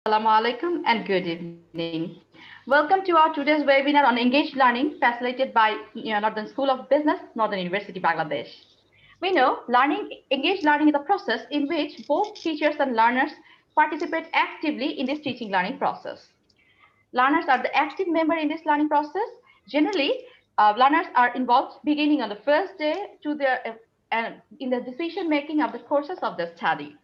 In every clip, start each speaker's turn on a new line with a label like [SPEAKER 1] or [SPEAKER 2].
[SPEAKER 1] Assalamu alaikum and good evening. Welcome to our today's webinar on engaged learning facilitated by Northern School of Business, Northern University, Bangladesh. We know engaged learning is a process in which both teachers and learners participate actively in this teaching learning process. Learners are the active member in this learning process. Generally, learners are involved beginning on the first day to in the decision making of the courses of the study.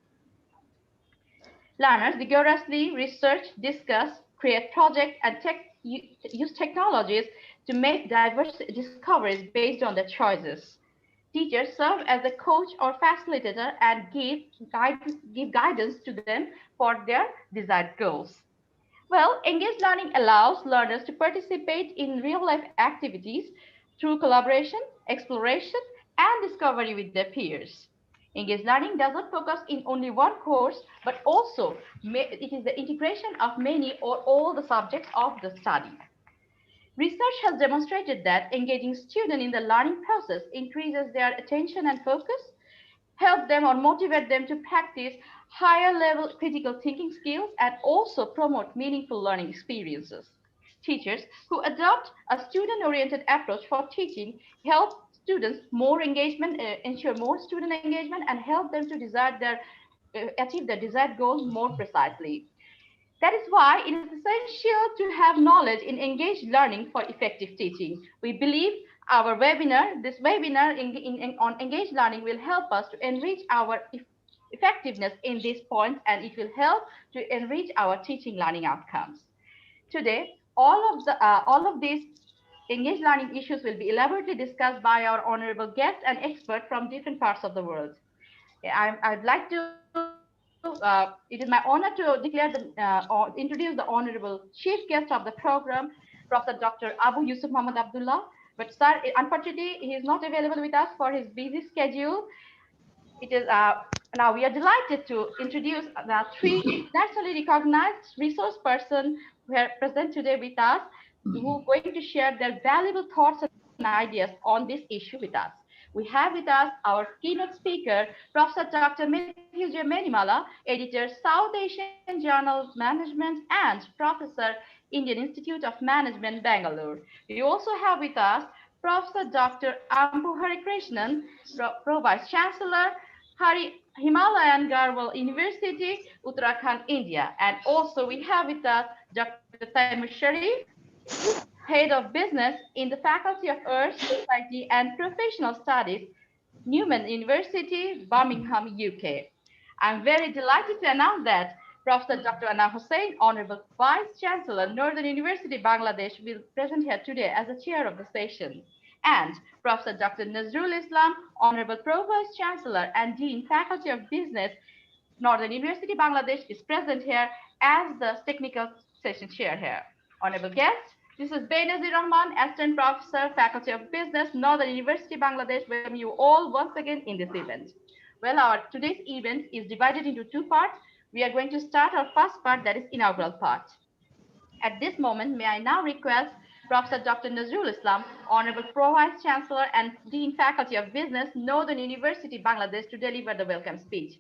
[SPEAKER 1] Learners vigorously research, discuss, create projects, and use technologies to make diverse discoveries based on their choices. Teachers serve as a coach or facilitator and give guidance to them for their desired goals. Well, engaged learning allows learners to participate in real-life activities through collaboration, exploration, and discovery with their peers. Engaged learning does not focus in only one course, but also it is the integration of many or all the subjects of the study. Research has demonstrated that engaging students in the learning process increases their attention and focus, help them or motivate them to practice higher level critical thinking skills, and also promote meaningful learning experiences. Teachers who adopt a student-oriented approach for teaching help students ensure more student engagement, and help them to achieve their desired goals more precisely. That is why it is essential to have knowledge in engaged learning for effective teaching. We believe this webinar on engaged learning will help us to enrich our effectiveness in this point, and it will help to enrich our teaching learning outcomes. Today, all of these engaged learning issues will be elaborately discussed by our honorable guests and experts from different parts of the world. I'd like to, it is my honor to introduce the honorable chief guest of the program, Professor Dr. Abu Yusuf Muhammad Abdullah. But sir, unfortunately, he is not available with us for his busy schedule. It is now we are delighted to introduce the three nationally recognized resource persons who are present today with us, who are going to share their valuable thoughts and ideas on this issue with us. We have with us our keynote speaker, Professor Dr. Mathew Manimala, editor, South Asian Journal of Management, and Professor, Indian Institute of Management, Bangalore. We also have with us Professor Dr. Ampu Harikrishnan, Pro Vice Chancellor, Himalayan Garhwal University, Uttarakhand, India. And also we have with us Dr. Taimur Sharif, Head of Business in the Faculty of Earth, Society and Professional Studies, Newman University, Birmingham, UK. I'm very delighted to announce that Professor Dr. Hossain, Honorable Vice Chancellor, Northern University, Bangladesh, will present here today as the chair of the session. And Professor Dr. Nazrul Islam, Honorable Pro Vice Chancellor and Dean, Faculty of Business, Northern University, Bangladesh, is present here as the technical session chair here. Honorable guests, this is Benazir Rahman, Assistant Professor, Faculty of Business, Northern University, Bangladesh. Welcome you all once again in this event. Well, our today's event is divided into two parts. We are going to start our first part, that is inaugural part. At this moment, may I now request Professor Dr. Nazrul Islam, Honorable Pro Vice Chancellor and Dean Faculty of Business, Northern University, Bangladesh, to deliver the welcome speech.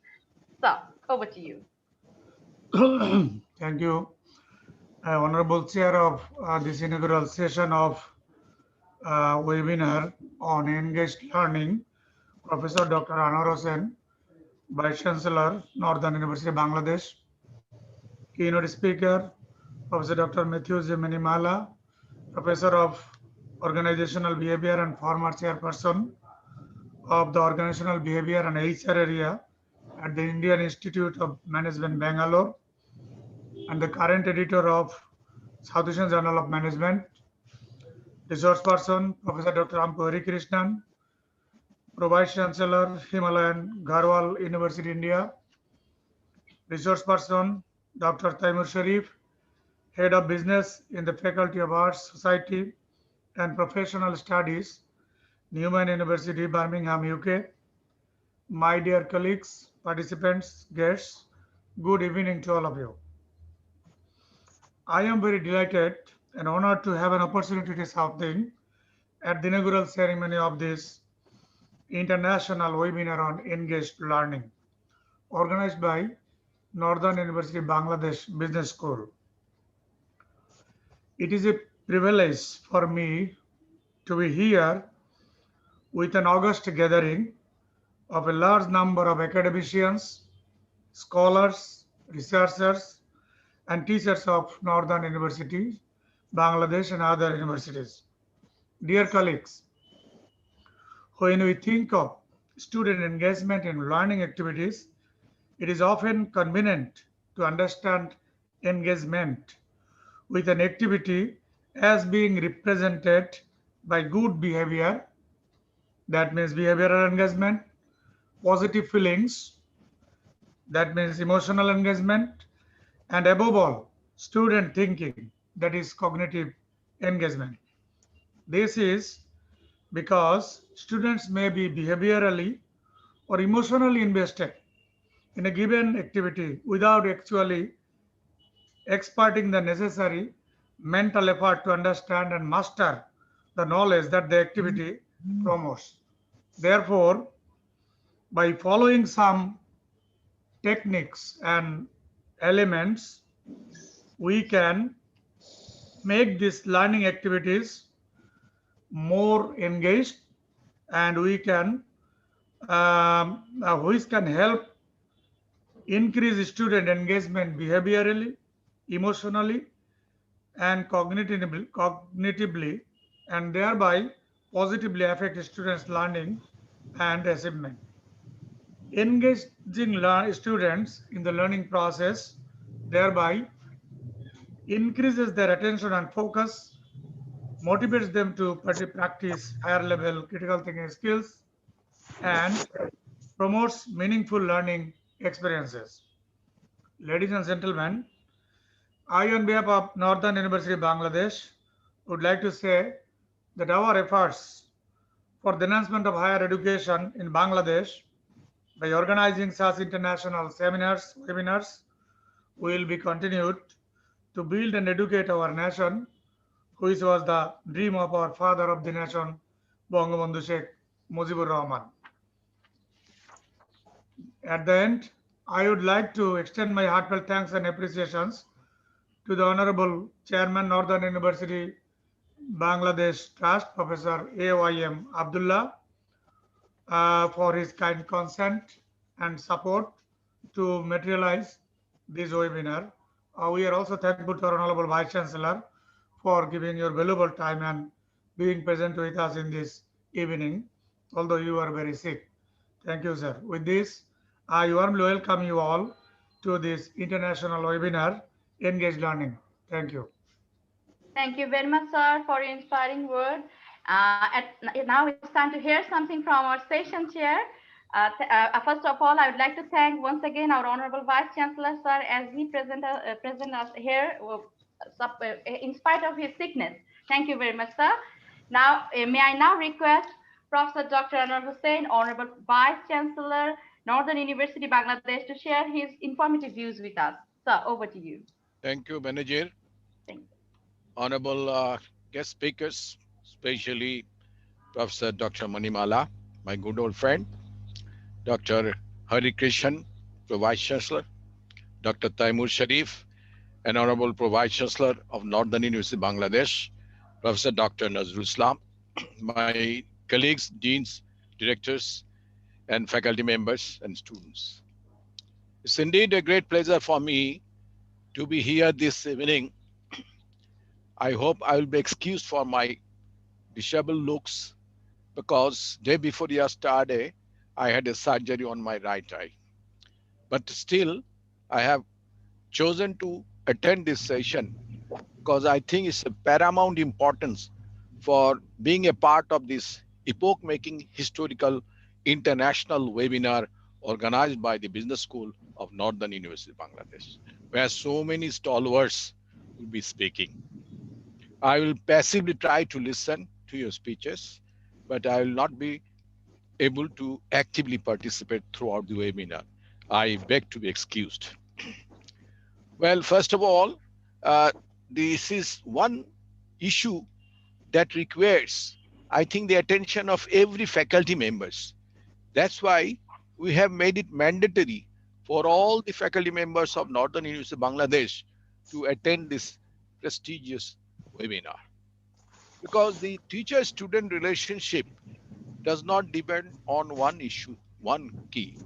[SPEAKER 1] So, over to you.
[SPEAKER 2] Thank you. Honorable Chair of this inaugural session of webinar on engaged learning, Professor Dr. Anwar Hossain, Vice Chancellor, Northern University, Bangladesh. Keynote speaker, Professor Dr. Mathew Manimala, Professor of Organizational Behavior and former Chairperson of the Organizational Behavior and HR area at the Indian Institute of Management, Bangalore, and the current editor of South Asian Journal of Management. Resource person, Professor Dr. Ampu Harikrishnan, Pro Vice Chancellor, Himalayan, Garhwal University, India. Resource person, Dr. Taimur Sharif, Head of Business in the Faculty of Arts, Society and Professional Studies, Newman University, Birmingham, UK. My dear colleagues, participants, guests, good evening to all of you. I am very delighted and honored to have an opportunity to say something at the inaugural ceremony of this international webinar on engaged learning, organized by Northern University Bangladesh Business School. It is a privilege for me to be here with an august gathering of a large number of academicians, scholars, researchers, and teachers of Northern University, Bangladesh, and other universities. Dear colleagues, when we think of student engagement in learning activities, it is often convenient to understand engagement with an activity as being represented by good behavior, that means behavioral engagement, positive feelings, that means emotional engagement, and above all, student thinking, that is cognitive engagement. This is because students may be behaviorally or emotionally invested in a given activity without actually exerting the necessary mental effort to understand and master the knowledge that the activity promotes. Therefore, by following some techniques and elements, we can make these learning activities more engaged, and we can which can help increase student engagement behaviorally, emotionally, and cognitively, and thereby positively affect students' learning and achievement. Engaging students in the learning process thereby increases their attention and focus, motivates them to practice higher level critical thinking skills, and promotes meaningful learning experiences. Ladies and gentlemen, I, on behalf of Northern University Bangladesh, would like to say that our efforts for the enhancement of higher education in Bangladesh by organizing such international seminars, webinars, will be continued to build and educate our nation, which was the dream of our father of the nation, Bangabandhu Sheikh Mujibur Rahman. At the end, I would like to extend my heartfelt thanks and appreciations to the Honorable Chairman, Northern University Bangladesh Trust, Professor AYM Abdullah, for his kind consent and support to materialize this webinar. We are also thankful to our Honorable Vice Chancellor for giving your valuable time and being present with us in this evening, although you are very sick. Thank you, sir. With this, I warmly welcome you all to this international webinar, Engaged Learning. Thank you.
[SPEAKER 1] Thank you very much, sir, for your inspiring word. Now it's time to hear something from our session chair. First of all, I would like to thank once again our Honorable Vice Chancellor, sir, as he present us here in spite of his sickness. Thank you very much, sir. Now, may I now request Professor Dr. Anwar Hossain, Honorable Vice Chancellor, Northern University Bangladesh, to share his informative views with us. Sir, over to you.
[SPEAKER 3] Thank you, Manager.
[SPEAKER 1] Thank you.
[SPEAKER 3] Honorable guest speakers, especially Professor Dr. Manimala, my good old friend, Dr. Harikrishnan, Vice Chancellor, Dr. Taimur Sharif, and Honorable Vice Chancellor of Northern University Bangladesh, Professor Dr. Nazrul, my colleagues, deans, directors, and faculty members and students. It's indeed a great pleasure for me to be here this evening. I hope I will be excused for my disheveled looks because day before yesterday, I had a surgery on my right eye. But still, I have chosen to attend this session because I think it's of paramount importance for being a part of this epoch-making historical international webinar organized by the Business School of Northern University Bangladesh, where so many stalwarts will be speaking. I will passively try to listen to your speeches, but I will not be able to actively participate throughout the webinar. I beg to be excused. Well, first of all, this is one issue that requires, I think, the attention of every faculty members. That's why we have made it mandatory for all the faculty members of Northern University Bangladesh to attend this prestigious webinar. Because the teacher-student relationship does not depend on one issue, one key.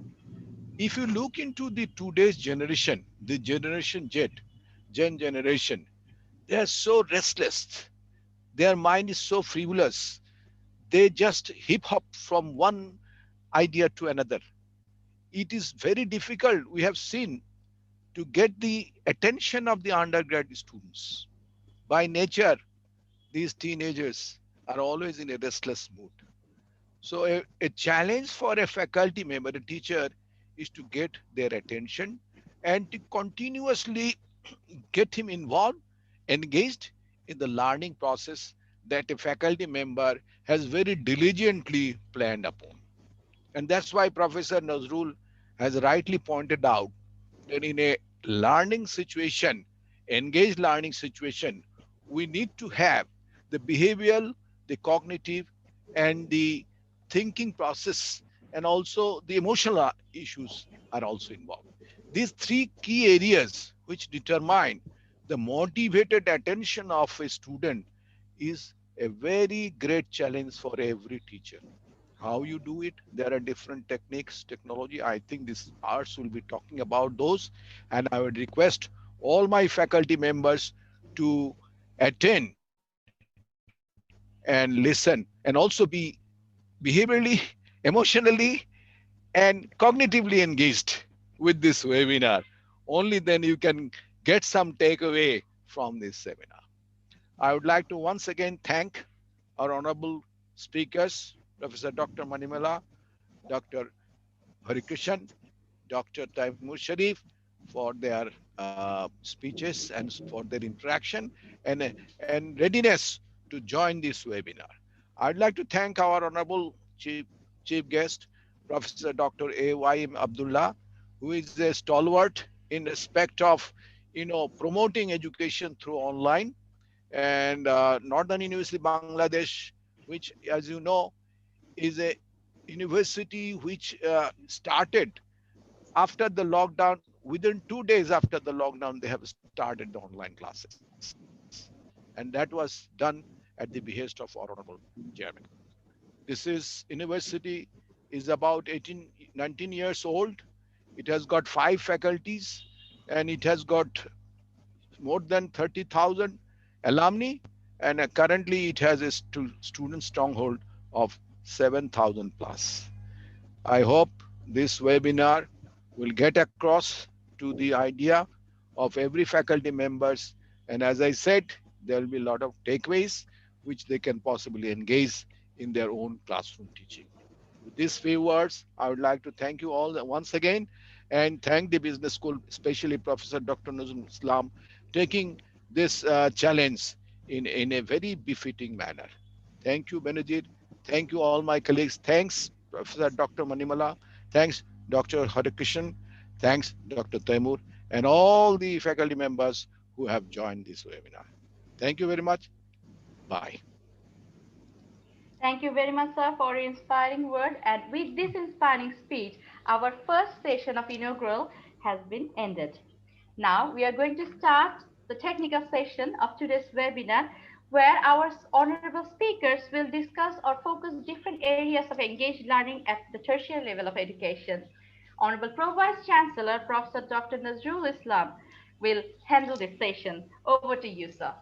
[SPEAKER 3] If you look into the today's generation, the generation Gen generation, they are so restless. Their mind is so frivolous. They just hip hop from one idea to another. It is very difficult, we have seen, to get the attention of the undergrad students. By nature, these teenagers are always in a restless mood. So a challenge for a faculty member, a teacher, is to get their attention and to continuously get him involved, engaged in the learning process that a faculty member has very diligently planned upon. And that's why Professor Nazrul has rightly pointed out that in a learning situation, engaged learning situation, we need to have the behavioral, the cognitive, and the thinking process, and also the emotional issues are also involved. These three key areas which determine the motivated attention of a student is a very great challenge for every teacher. How you do it, there are different techniques, technology. I think this hours will be talking about those, and I would request all my faculty members to attend and listen, and also be behaviorally, emotionally, and cognitively engaged with this webinar. Only then you can get some takeaway from this seminar. I would like to once again thank our honorable speakers, Professor Dr. Manimala, Dr. Harikrishnan, Dr. Taimur Sharif, for their speeches and for their interaction and readiness to join this webinar. I'd like to thank our honorable chief guest, Professor Dr. A.Y.M. Abdullah, who is a stalwart in respect of promoting education through online, and Northern University Bangladesh, which, as you know, is a university which started after the lockdown. Within 2 days after the lockdown, they have started the online classes, and that was done at the behest of our honorable chairman. This is university is about 18, 19 years old. It has got 5 faculties, and it has got more than 30,000 alumni, and currently it has a student stronghold of 7,000 plus. I hope this webinar will get across to the idea of every faculty members, and as I said, there will be a lot of takeaways which they can possibly engage in their own classroom teaching. With these few words, I would like to thank you all once again, and thank the business school, especially Professor Dr. Nazrul Islam, taking this challenge in a very befitting manner. Thank you, Benazir. Thank you, all my colleagues. Thanks, Professor Dr. Manimala. Thanks, Dr. Harikrishnan. Thanks, Dr. Taimur, and all the faculty members who have joined this webinar. Thank you very much. Bye.
[SPEAKER 1] Thank you very much, sir, for your inspiring word. And with this inspiring speech, our first session of Inaugural has been ended. Now we are going to start the technical session of today's webinar, where our honorable speakers will discuss or focus different areas of engaged learning at the tertiary level of education. Honorable Pro-Vice Chancellor, Professor Dr. Nazrul Islam, will handle this session. Over to you, sir.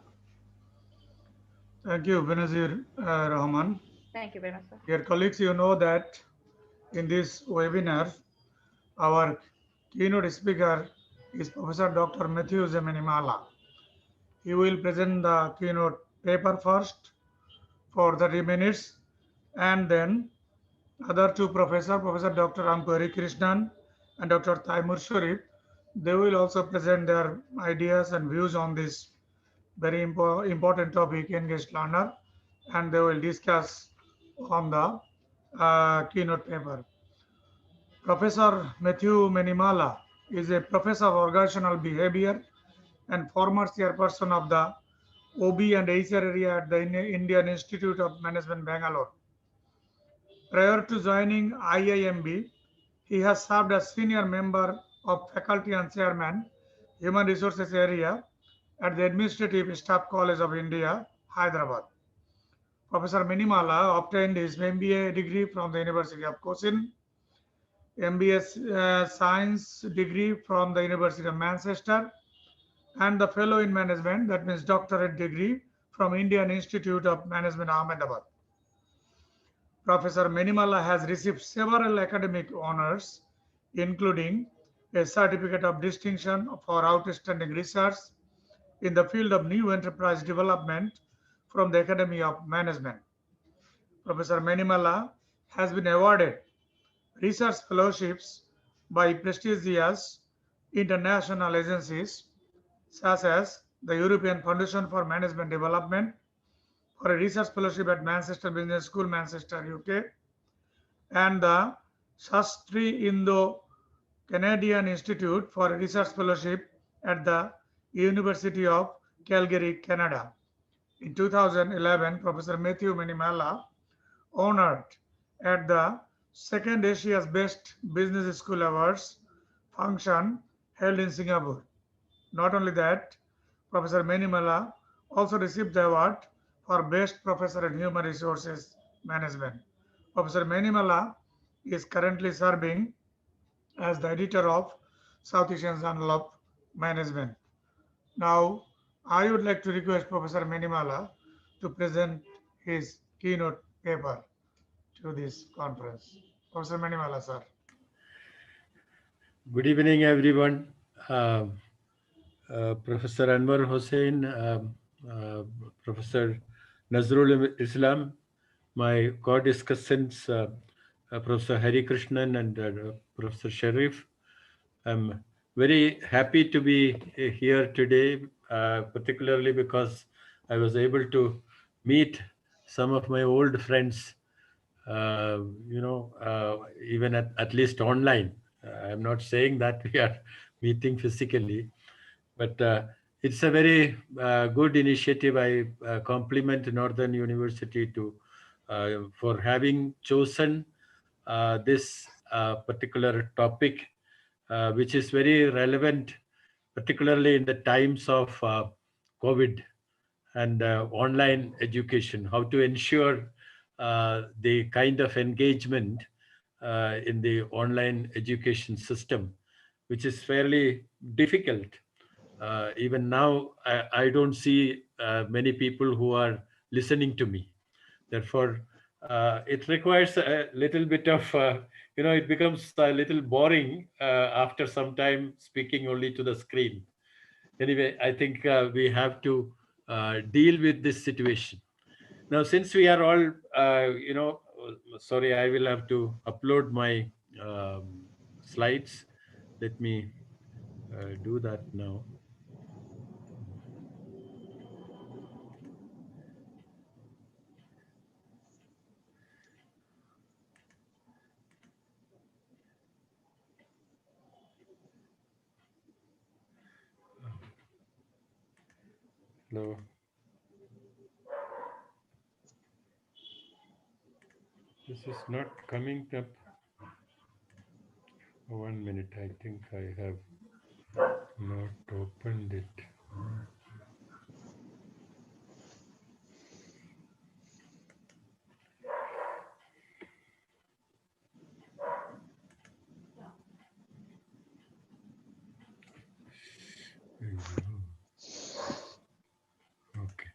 [SPEAKER 2] Thank you, Benazir Rahman.
[SPEAKER 1] Thank you very much, sir.
[SPEAKER 2] Dear colleagues, you know that in this webinar, our keynote speaker is Professor Dr. Mathew Manimala. He will present the keynote paper first for 30 minutes, and then other two professors, Professor Dr. Ampu Harikrishnan and Dr. Taimur Sharif, they will also present their ideas and views on this very important topic, engaged learner, and they will discuss on the keynote paper. Professor Mathew Manimala is a professor of organizational behavior and former chairperson of the OB&HR area at the Indian Institute of Management, Bangalore. Prior to joining IIMB, he has served as senior member of Faculty and Chairman, Human Resources Area at the Administrative Staff College of India, Hyderabad. Professor Manimala obtained his MBA degree from the University of Cochin, MBA Science degree from the University of Manchester, and the Fellow in Management, that means doctorate degree from Indian Institute of Management, Ahmedabad. Professor Manimala has received several academic honors, including a Certificate of Distinction for Outstanding Research in the field of New Enterprise Development from the Academy of Management. Professor Manimala has been awarded research fellowships by prestigious international agencies such as the European Foundation for Management Development, for a research fellowship at Manchester Business School, Manchester, UK, and the Shastri Indo-Canadian Institute for a research fellowship at the University of Calgary, Canada. In 2011, Professor Mathew Manimala honored at the Second Asia's Best Business School Awards function held in Singapore. Not only that, Professor Manimala also received the award for Best Professor in Human Resources Management. Professor Manimala is currently serving as the editor of South Asian Journal of Management. Now, I would like to request Professor Manimala to present his keynote paper to this conference. Professor Manimala, sir.
[SPEAKER 4] Good evening, everyone. Professor Anwar Hossain, Professor Nazrul Islam, my co-discussants, Professor Harikrishnan and Professor Sharif. I'm very happy to be here today, particularly because I was able to meet some of my old friends, even at least online. I'm not saying that we are meeting physically, but it's a very good initiative. I compliment Northern University for having chosen this particular topic, which is very relevant, particularly in the times of COVID and online education, how to ensure the kind of engagement in the online education system, which is fairly difficult. Even now, I don't see many people who are listening to me. Therefore, it requires a little bit of, it becomes a little boring after some time speaking only to the screen. Anyway, I think we have to deal with this situation. Now, since we are all, sorry, I will have to upload my slides. Let me do that now. No. This is not coming up. 1 minute, I think I have not opened it. Okay.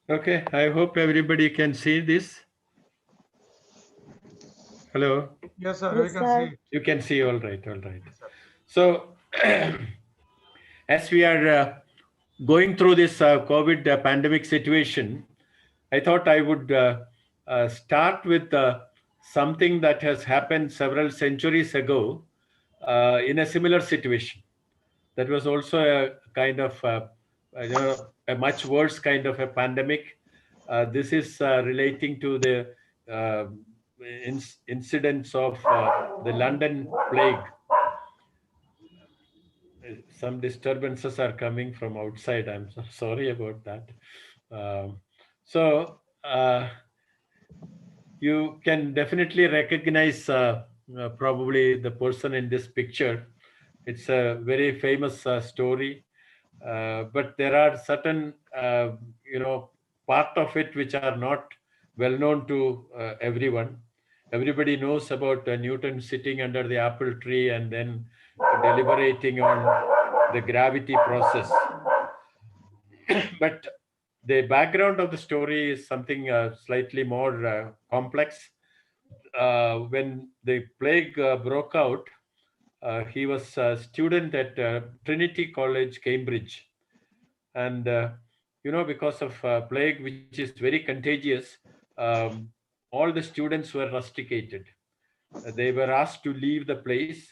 [SPEAKER 4] Okay, I hope everybody can see this. Hello?
[SPEAKER 2] Yes, sir,
[SPEAKER 5] Yes,
[SPEAKER 2] we can
[SPEAKER 5] sir.
[SPEAKER 2] see.
[SPEAKER 4] You can see, all right, all right.
[SPEAKER 2] Yes, sir.
[SPEAKER 4] So, as we are going through this COVID pandemic situation, I thought I would start with something that has happened several centuries ago in a similar situation. That was also a kind of, a much worse kind of a pandemic. This is relating to the incidents of the London plague. Some disturbances are coming from outside. I'm so sorry about that. So you can definitely recognize probably the person in this picture. It's a very famous story, but there are certain, part of it which are not well known to everyone. Everybody knows about Newton sitting under the apple tree and then deliberating on the gravity process. But the background of the story is something slightly more complex. When the plague broke out, he was a student at Trinity College, Cambridge. And, because of plague, which is very contagious, all the students were rusticated. They were asked to leave the place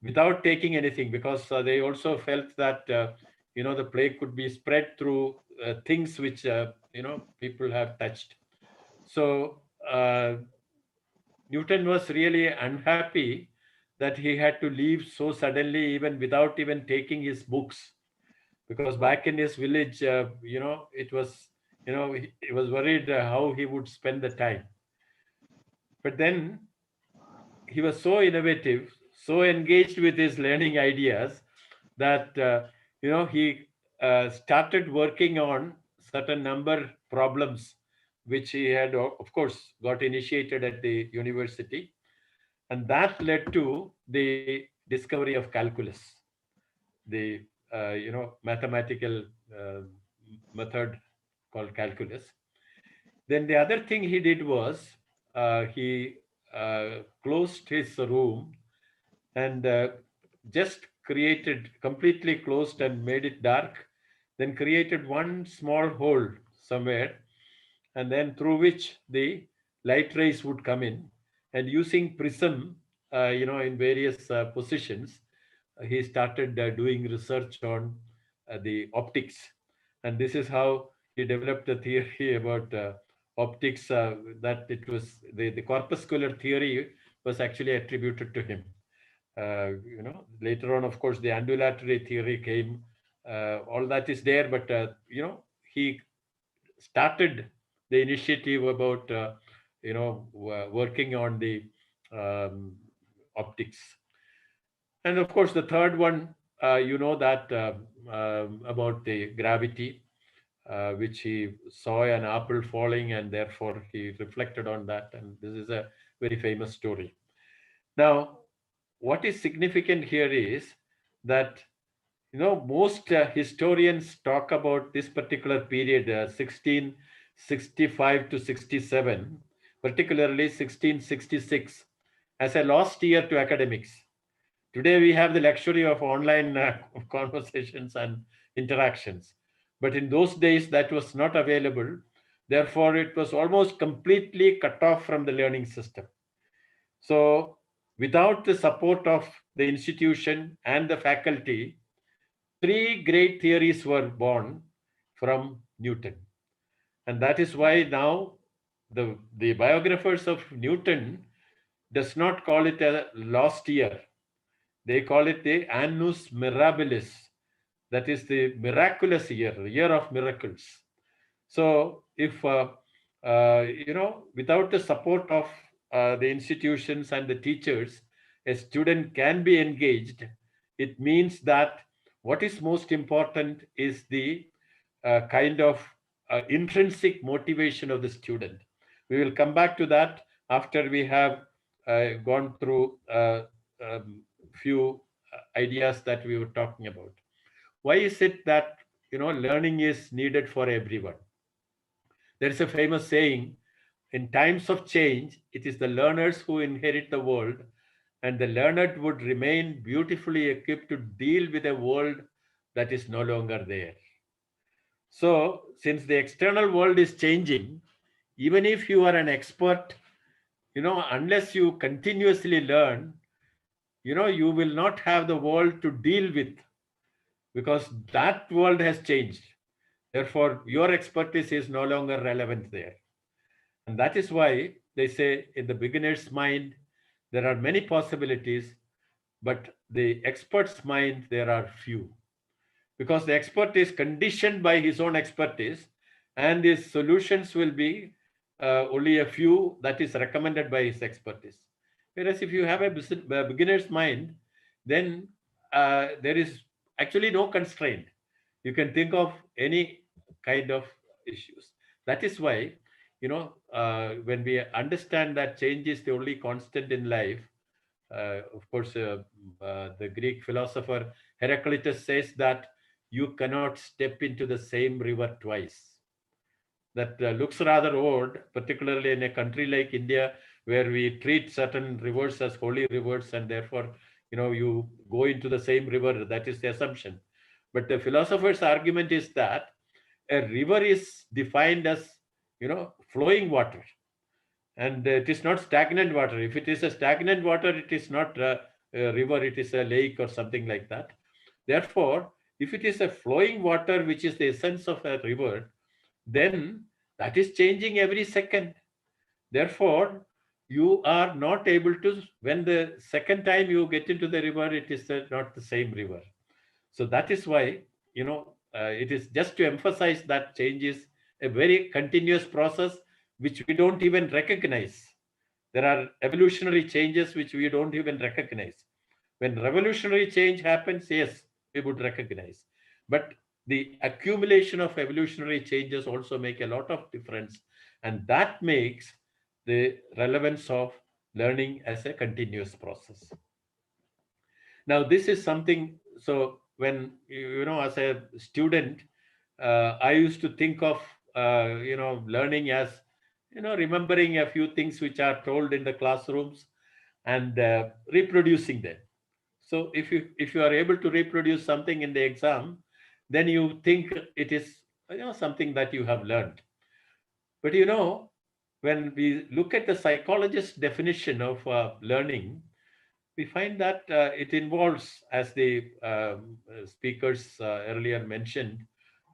[SPEAKER 4] without taking anything, because they also felt that, the plague could be spread through things which, people have touched. So Newton was really unhappy that he had to leave so suddenly, even without even taking his books, because back in his village, it was, he was worried how he would spend the time. But then he was so innovative, so engaged with his learning ideas that, he started working on certain number problems, which he had, of course, got initiated at the university. And that led to the discovery of calculus, the mathematical method called calculus. Then the other thing he did was he closed his room and just completely closed and made it dark, then created one small hole somewhere, and then through which the light rays would come in. And using prism, in various positions, he started doing research on the optics. And this is how he developed a theory about optics, that it was the corpuscular theory was actually attributed to him. Later on, of course, the undulatory theory came. All that is there, but he started the initiative about working on the optics. And of course, the third one, that about the gravity, which he saw an apple falling, and therefore he reflected on that. And this is a very famous story. Now, what is significant here is that, most historians talk about this particular period, 1665 to 67, particularly 1666, as a lost year to academics. Today, we have the luxury of online conversations and interactions. But in those days, that was not available. Therefore, it was almost completely cut off from the learning system. So, without the support of the institution and the faculty, three great theories were born from Newton. And that is why now the biographers of Newton does not call it a lost year. They call it the annus mirabilis, that is the miraculous year of miracles. So if, without the support of the institutions and the teachers, a student can be engaged, it means that what is most important is the kind of intrinsic motivation of the student. We will come back to that after we have gone through few ideas that we were talking about. Why is it that learning is needed for everyone? There is a famous saying, in times of change, it is the learners who inherit the world, and the learned would remain beautifully equipped to deal with a world that is no longer there. So, since the external world is changing, even if you are an expert, unless you continuously learn, you will not have the world to deal with, because that world has changed. Therefore, your expertise is no longer relevant there. And that is why they say in the beginner's mind, there are many possibilities, but the expert's mind, there are few. Because the expert is conditioned by his own expertise, and his solutions will be only a few that is recommended by his expertise. Whereas if you have a beginner's mind, then there is actually no constraint. You can think of any kind of issues. That is why, when we understand that change is the only constant in life, of course, the Greek philosopher Heraclitus says that you cannot step into the same river twice. That looks rather odd, particularly in a country like India, where we treat certain rivers as holy rivers, and therefore, you go into the same river. That is the assumption. But the philosopher's argument is that a river is defined as, flowing water, and it is not stagnant water. If it is a stagnant water, it is not a river, it is a lake or something like that. Therefore, if it is a flowing water, which is the essence of a river, then that is changing every second. Therefore, you are not able to, when the second time you get into the river, it is not the same river. So that is why, it is just to emphasize that change is a very continuous process, which we don't even recognize. There are evolutionary changes which we don't even recognize. When revolutionary change happens, yes, we would recognize. But the accumulation of evolutionary changes also make a lot of difference. And that makes the relevance of learning as a continuous process. Now, this is something, so when, as a student, I used to think of, learning as, remembering a few things which are told in the classrooms and reproducing them. So if you are able to reproduce something in the exam, then you think it is, something that you have learned. But, when we look at the psychologist's definition of learning, we find that it involves, as the speakers earlier mentioned,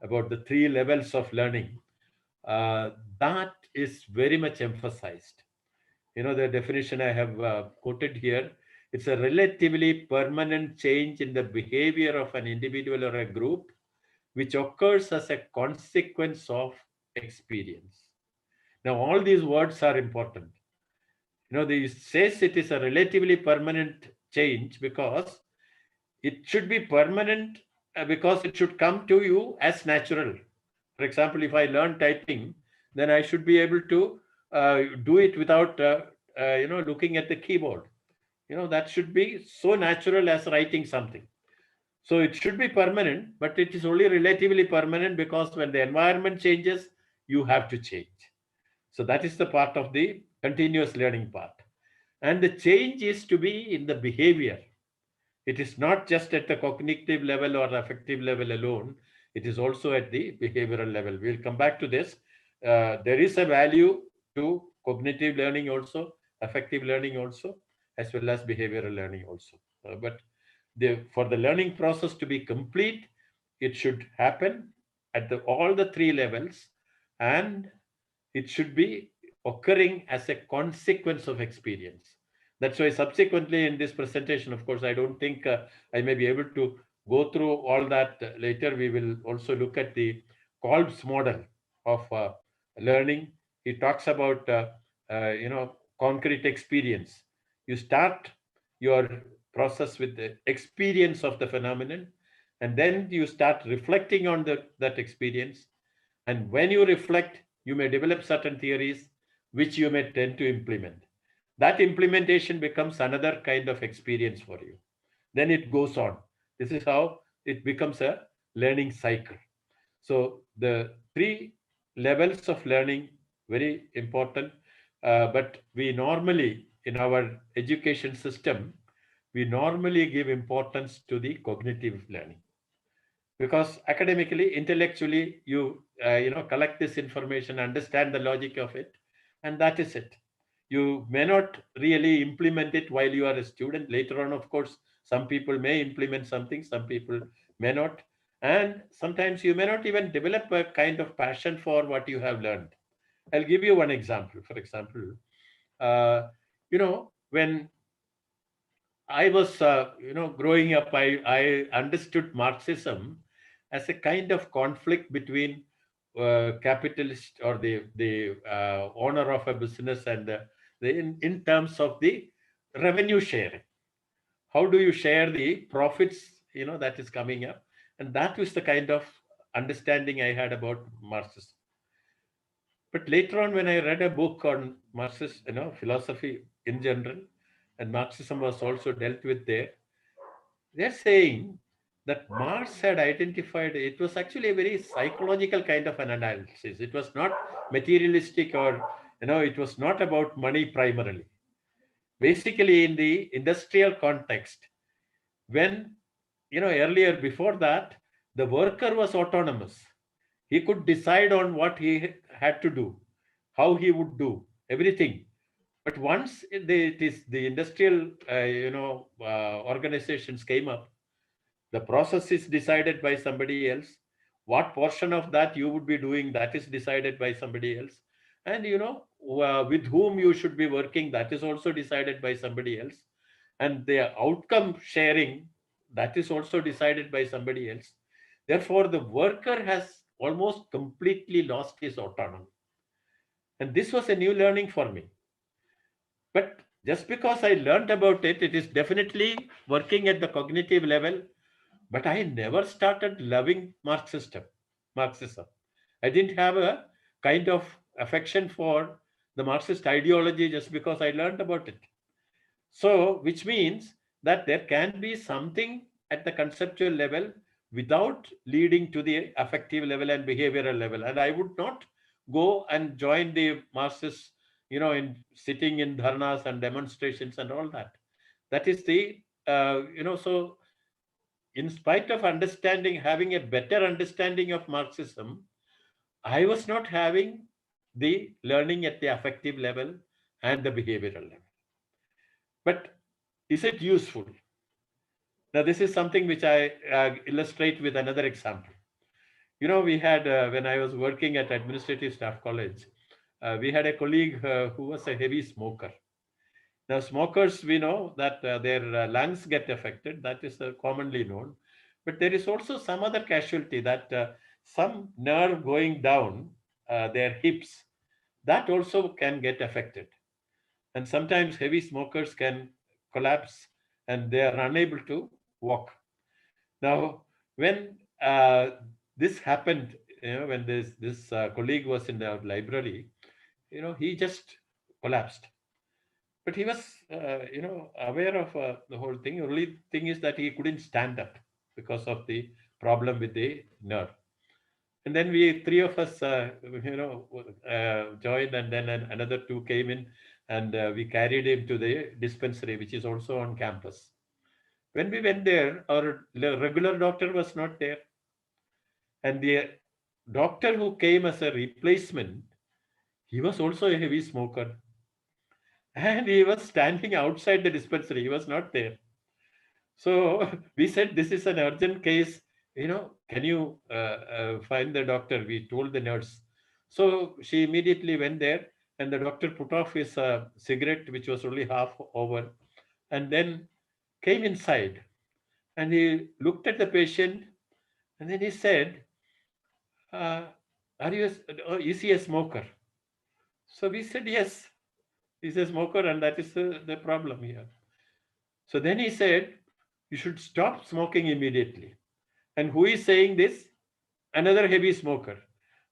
[SPEAKER 4] about the 3 levels of learning. That is very much emphasized. The definition I have quoted here, it's a relatively permanent change in the behavior of an individual or a group, which occurs as a consequence of experience. Now, all these words are important. It says it is a relatively permanent change because it should be permanent, because it should come to you as natural. For example, if I learn typing, then I should be able to do it without, looking at the keyboard. That should be so natural as writing something. So it should be permanent, but it is only relatively permanent because when the environment changes, you have to change. So that is the part of the continuous learning part. And the change is to be in the behavior. It is not just at the cognitive level or affective level alone. It is also at the behavioral level. We'll come back to this. There is a value to cognitive learning also, affective learning also, as well as behavioral learning also. But for the learning process to be complete, it should happen at all the 3 levels, and it should be occurring as a consequence of experience. That's why subsequently in this presentation, of course, I don't think I may be able to go through all that later. We will also look at the Kolb's model of learning. He talks about, concrete experience. You start your process with the experience of the phenomenon, and then you start reflecting on that experience. And when you reflect, you may develop certain theories which you may tend to implement. That implementation becomes another kind of experience for you. Then it goes on. This is how it becomes a learning cycle. So the 3 levels of learning, very important. But we normally, in our education system, we normally give importance to the cognitive learning. Because academically, intellectually, you collect this information, understand the logic of it, and that is it. You may not really implement it while you are a student. Later on, of course, some people may implement something, some people may not. And sometimes you may not even develop a kind of passion for what you have learned. I'll give you one example. For example, when I was, growing up, I understood Marxism as a kind of conflict between capitalist or the owner of a business, and in terms of the revenue sharing. How do you share the profits, that is coming up? And that was the kind of understanding I had about Marxism. But later on, when I read a book on Marxist, philosophy in general, and Marxism was also dealt with there, they're saying that Marx had identified, it was actually a very psychological kind of an analysis. It was not materialistic, or, it was not about money primarily. Basically, in the industrial context, when, earlier before that, the worker was autonomous. He could decide on what he had to do, how he would do everything. But once the industrial, organizations came up, the process is decided by somebody else. What portion of that you would be doing, that is decided by somebody else. And, with whom you should be working, that is also decided by somebody else. And the outcome sharing, that is also decided by somebody else. Therefore, the worker has almost completely lost his autonomy. And this was a new learning for me. But just because I learned about it, it is definitely working at the cognitive level. But I never started loving Marxism. I didn't have a kind of affection for the Marxist ideology just because I learned about it. So, which means that there can be something at the conceptual level without leading to the affective level and behavioral level. And I would not go and join the Marxists, in sitting in dharnas and demonstrations and all that. That is the, so in spite of having a better understanding of Marxism, I was not having the learning at the affective level and the behavioral level. But is it useful? Now, this is something which I illustrate with another example. We had, when I was working at Administrative Staff College, we had a colleague who was a heavy smoker. Now, smokers, we know that their lungs get affected. That is commonly known. But there is also some other casualty, that some nerve going down their hips, that also can get affected. And sometimes heavy smokers can collapse and they are unable to walk. Now, when this happened, when this colleague was in the library, he just collapsed. But he was, aware of the whole thing. The only thing is that he couldn't stand up because of the problem with the nerve. And then three of us, joined, and then another two came in, and we carried him to the dispensary, which is also on campus. When we went there, our regular doctor was not there. And the doctor who came as a replacement, he was also a heavy smoker. And he was standing outside the dispensary. He was not there. So we said, this is an urgent case. Can you find the doctor? We told the nurse. So she immediately went there, and the doctor put off his cigarette, which was only half over, and then came inside. And he looked at the patient, and then he said, is he a smoker? So we said, yes, he's a smoker, and that is the problem here. So then he said, you should stop smoking immediately. And who is saying this? Another heavy smoker.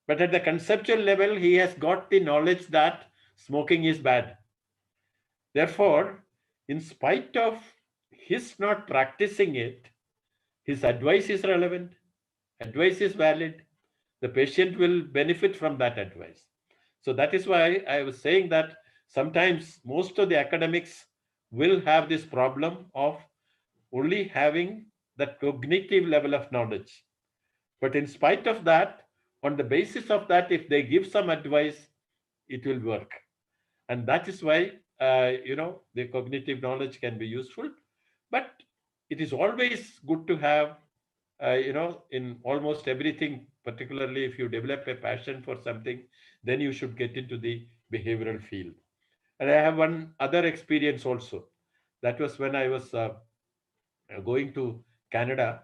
[SPEAKER 4] But at the conceptual level, he has got the knowledge that smoking is bad. Therefore, in spite of his not practicing it, his advice is relevant, advice is valid, the patient will benefit from that advice. So that is why I was saying that sometimes most of the academics will have this problem of only having that cognitive level of knowledge. But in spite of that, on the basis of that, if they give some advice, it will work. And that is why, the cognitive knowledge can be useful. But it is always good to have, in almost everything, particularly if you develop a passion for something, then you should get into the behavioral field. And I have one other experience also. That was when I was going to Canada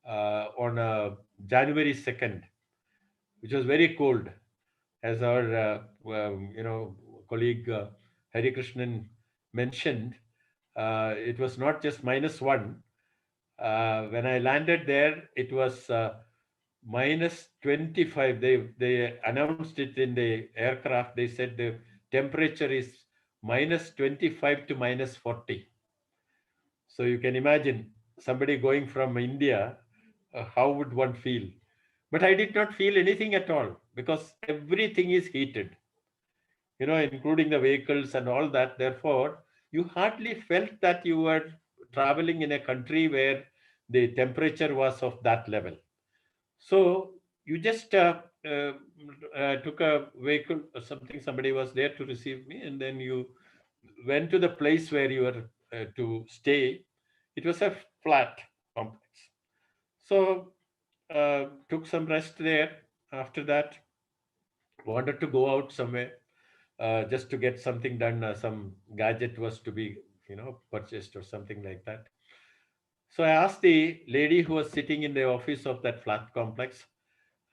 [SPEAKER 4] on January 2nd, which was very cold, as our colleague Harikrishnan mentioned. It was not just -1. When I landed there, it was -25. They announced it in the aircraft. They said the temperature is -25 to -40. So you can imagine somebody going from India, how would one feel? But I did not feel anything at all because everything is heated, including the vehicles and all that. Therefore, you hardly felt that you were traveling in a country where the temperature was of that level. So you just took a vehicle or something, somebody was there to receive me, and then you went to the place where you were to stay. It was a flat complex. So took some rest there. After that, wanted to go out somewhere just to get something done. Some gadget was to be, purchased or something like that. So I asked the lady who was sitting in the office of that flat complex.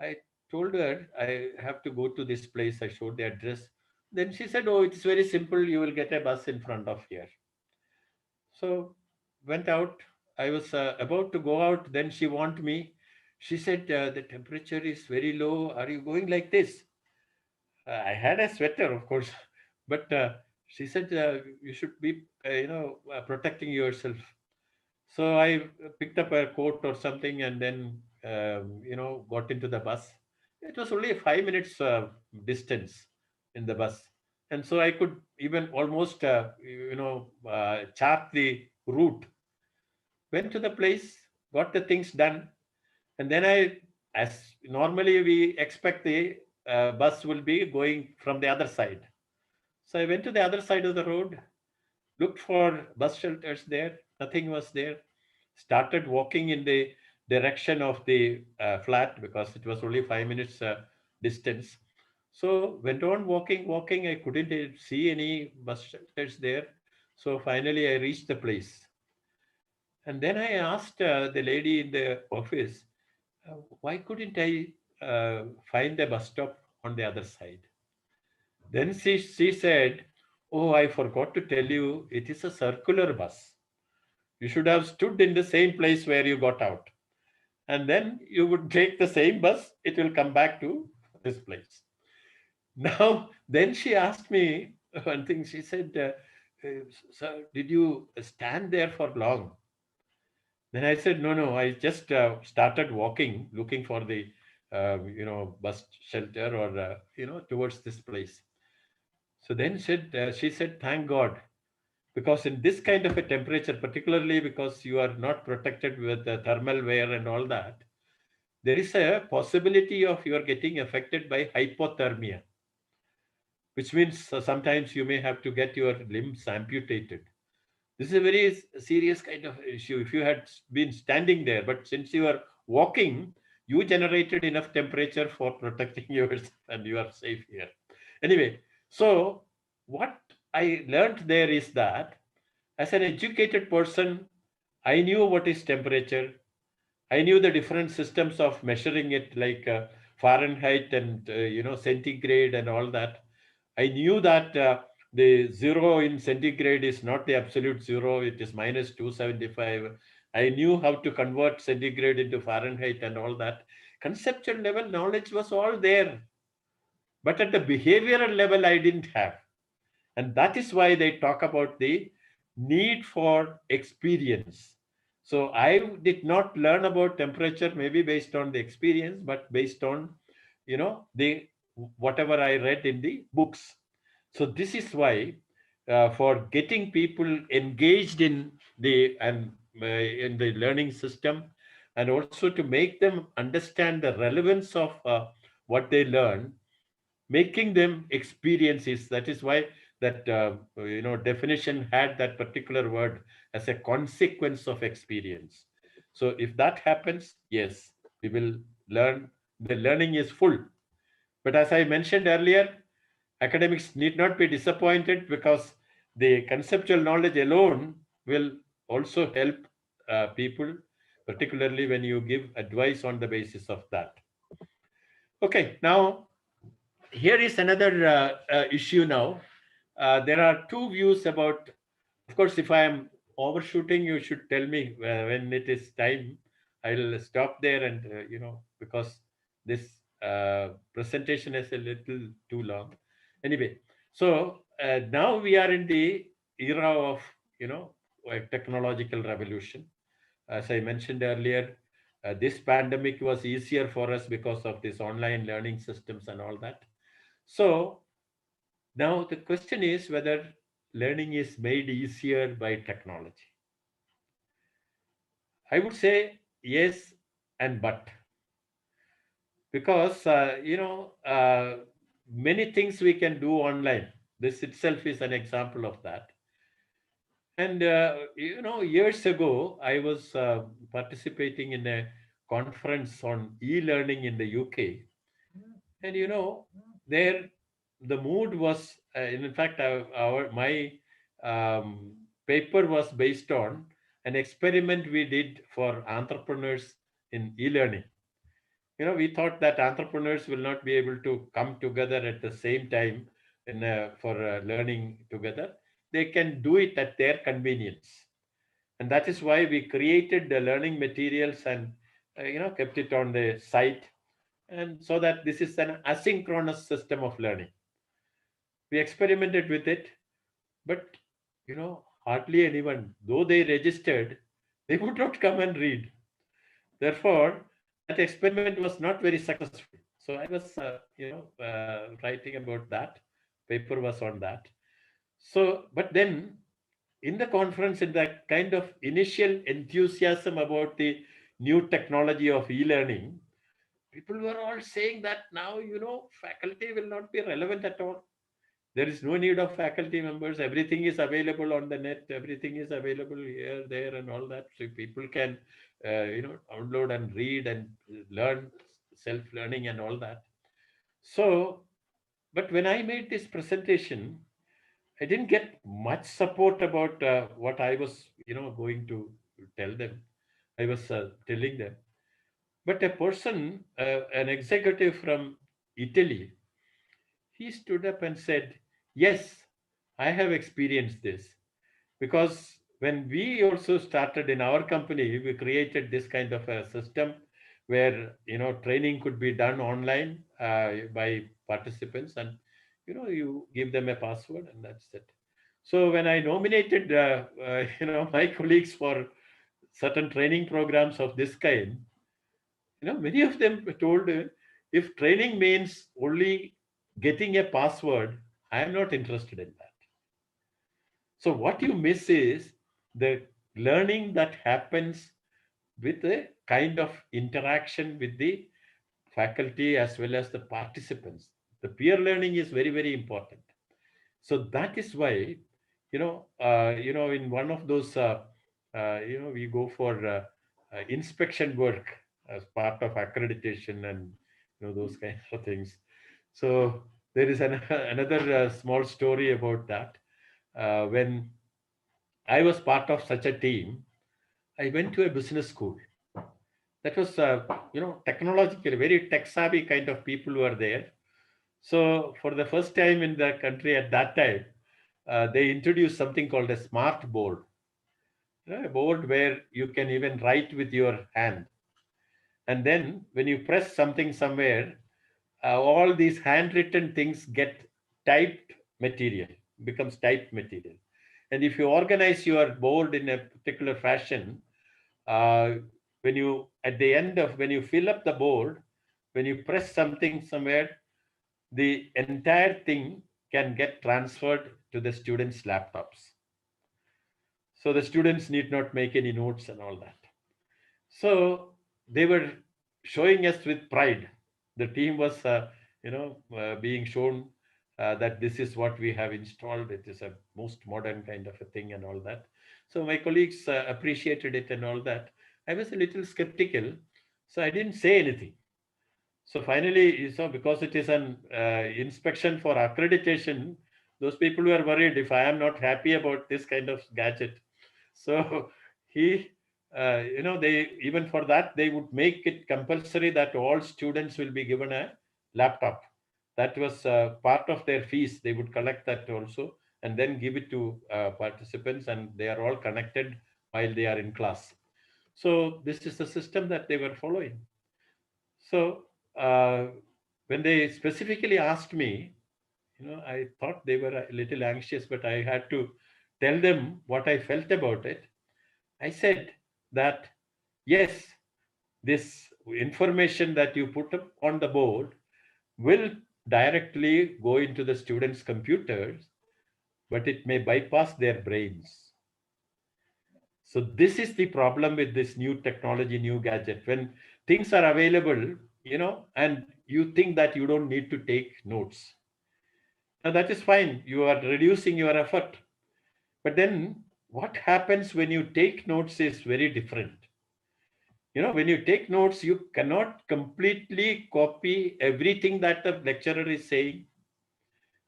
[SPEAKER 4] I told her I have to go to this place. I showed the address. Then she said, "Oh, it's very simple. You will get a bus in front of here." So went out. I was about to go out. Then she warned me. She said, "The temperature is very low. Are you going like this?" I had a sweater, of course, but she said, "You should be, protecting yourself." So I picked up a coat or something and then, got into the bus. It was only a 5 minutes distance in the bus. And so I could even almost, chart the route. Went to the place, got the things done. And then as normally we expect the bus will be going from the other side. So I went to the other side of the road, looked for bus shelters there. Nothing was there. Started walking in the direction of the flat because it was only 5 minutes distance. So went on walking. I couldn't see any bus shelters there. So finally I reached the place. And then I asked the lady in the office, why couldn't I find a bus stop on the other side? Then she said, "Oh, I forgot to tell you, it is a circular bus. You should have stood in the same place where you got out. And then you would take the same bus, it will come back to this place." Now, then she asked me one thing. She said, "Sir, did you stand there for long?" Then I said, no, I just started walking, looking for the, bus shelter or, towards this place. So then she said, "Thank God, because in this kind of a temperature, particularly because you are not protected with the thermal wear and all that, there is a possibility of you are getting affected by hypothermia, which means sometimes you may have to get your limbs amputated. This is a very serious kind of issue. If you had been standing there, but since you are walking, you generated enough temperature for protecting yourself and you are safe here." Anyway, so what I learned there is that as an educated person, I knew what is temperature. I knew the different systems of measuring it, like Fahrenheit and centigrade and all that. I knew that the zero in centigrade is not the absolute zero, it is -275. I knew how to convert centigrade into Fahrenheit and all that. Conceptual level knowledge was all there. But at the behavioral level, I didn't have. And that is why they talk about the need for experience. So I did not learn about temperature maybe based on the experience, but based on, the whatever I read in the books. So this is why for getting people engaged in the learning system, and also to make them understand the relevance of what they learn, making them experiences. That is why that definition had that particular word as a consequence of experience. So if that happens, yes, we will learn. The learning is full. But as I mentioned earlier, academics need not be disappointed, because the conceptual knowledge alone will also help people, particularly when you give advice on the basis of that. Okay, now here is another issue now. There are two views about, of course, if I am overshooting, you should tell me when it is time. I'll stop there and, because this presentation is a little too long. Anyway, so now we are in the era of, a technological revolution. As I mentioned earlier, this pandemic was easier for us because of this online learning systems and all that. So now the question is whether learning is made easier by technology. I would say yes and but, because many things we can do online. This itself is an example of that. And years ago, I was participating in a conference on e-learning in the UK, and there the mood was, in fact, my paper was based on an experiment we did for entrepreneurs in e-learning. We thought that entrepreneurs will not be able to come together at the same time for learning together. They can do it at their convenience, and that is why we created the learning materials and kept it on the site, and so that this is an asynchronous system of learning. We experimented with it, but hardly anyone, though they registered, they would not come and read. Therefore, that experiment was not very successful. So I was, writing about that. Paper was on that. So, but then in the conference, in that kind of initial enthusiasm about the new technology of e-learning, people were all saying that now, faculty will not be relevant at all. There is no need of faculty members. Everything is available on the net. Everything is available here, there, and all that. So people can, download and read and learn, self-learning and all that. So, but when I made this presentation, I didn't get much support about what I was, going to tell them. I was telling them. But a person, an executive from Italy, he stood up and said, yes, I have experienced this. Because when we also started in our company, we created this kind of a system where, training could be done online by participants, and, you give them a password and that's it. So when I nominated, my colleagues for certain training programs of this kind, many of them told, if training means only getting a password, I am not interested in that. So what you miss is the learning that happens with a kind of interaction with the faculty as well as the participants. The peer learning is very, very important. So that is why, in one of those, we go for inspection work as part of accreditation and, those kinds of things. So there is another small story about that. When I was part of such a team, I went to a business school. That was, technologically very tech savvy kind of people were there. So for the first time in the country at that time, they introduced something called a smart board, a board where you can even write with your hand. And then when you press something somewhere, all these handwritten things get typed material, becomes typed material. And if you organize your board in a particular fashion, uh, when you, at the end of, when you fill up the board, when you press something somewhere, the entire thing can get transferred to the students' laptops. So the students need not make any notes and all that. So they were showing us with pride. The team was, being shown that this is what we have installed. It is a most modern kind of a thing and all that. So my colleagues appreciated it and all that. I was a little skeptical, so I didn't say anything. So finally, because it is an inspection for accreditation, those people were worried if I am not happy about this kind of gadget. So he, they, even for that, they would make it compulsory that all students will be given a laptop. That was part of their fees. They would collect that also and then give it to participants, and they are all connected while they are in class. So this is the system that they were following. So when they specifically asked me, I thought they were a little anxious, but I had to tell them what I felt about it. I said that, yes, this information that you put up on the board will directly go into the students' computers, but it may bypass their brains. So this is the problem with this new technology, new gadget. When things are available, and you think that you don't need to take notes. Now that is fine. You are reducing your effort. But then what happens when you take notes is very different. When you take notes, you cannot completely copy everything that the lecturer is saying.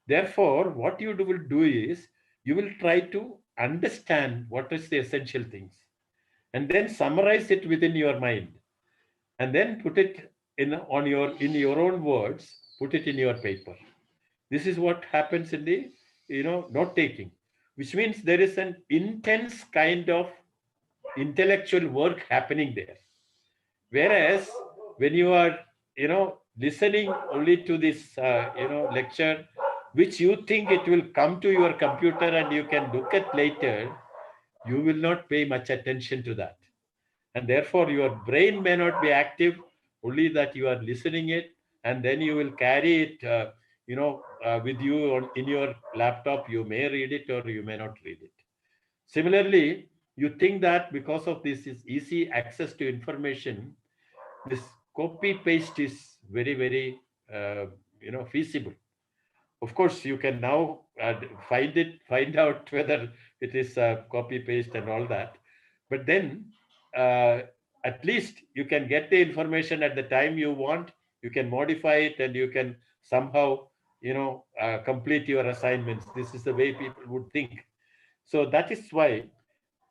[SPEAKER 4] Therefore, what you will do is you will try to understand what is the essential things and then summarize it within your mind and then put it in your own words, put it in your paper. This is what happens in the note taking, which means there is an intense kind of intellectual work happening there. Whereas when you are listening only to this lecture, which you think it will come to your computer and you can look at later, you will not pay much attention to that, and therefore your brain may not be active, only that you are listening it, and then you will carry it with you in your laptop. You may read it or you may not read it. Similarly, you think that because of this is easy access to information, this copy paste is very, very feasible. Of course, you can now find out whether it is copy paste and all that. But then uh, at least you can get the information at the time you want. You can modify it and you can somehow complete your assignments. This is the way people would think. So that is why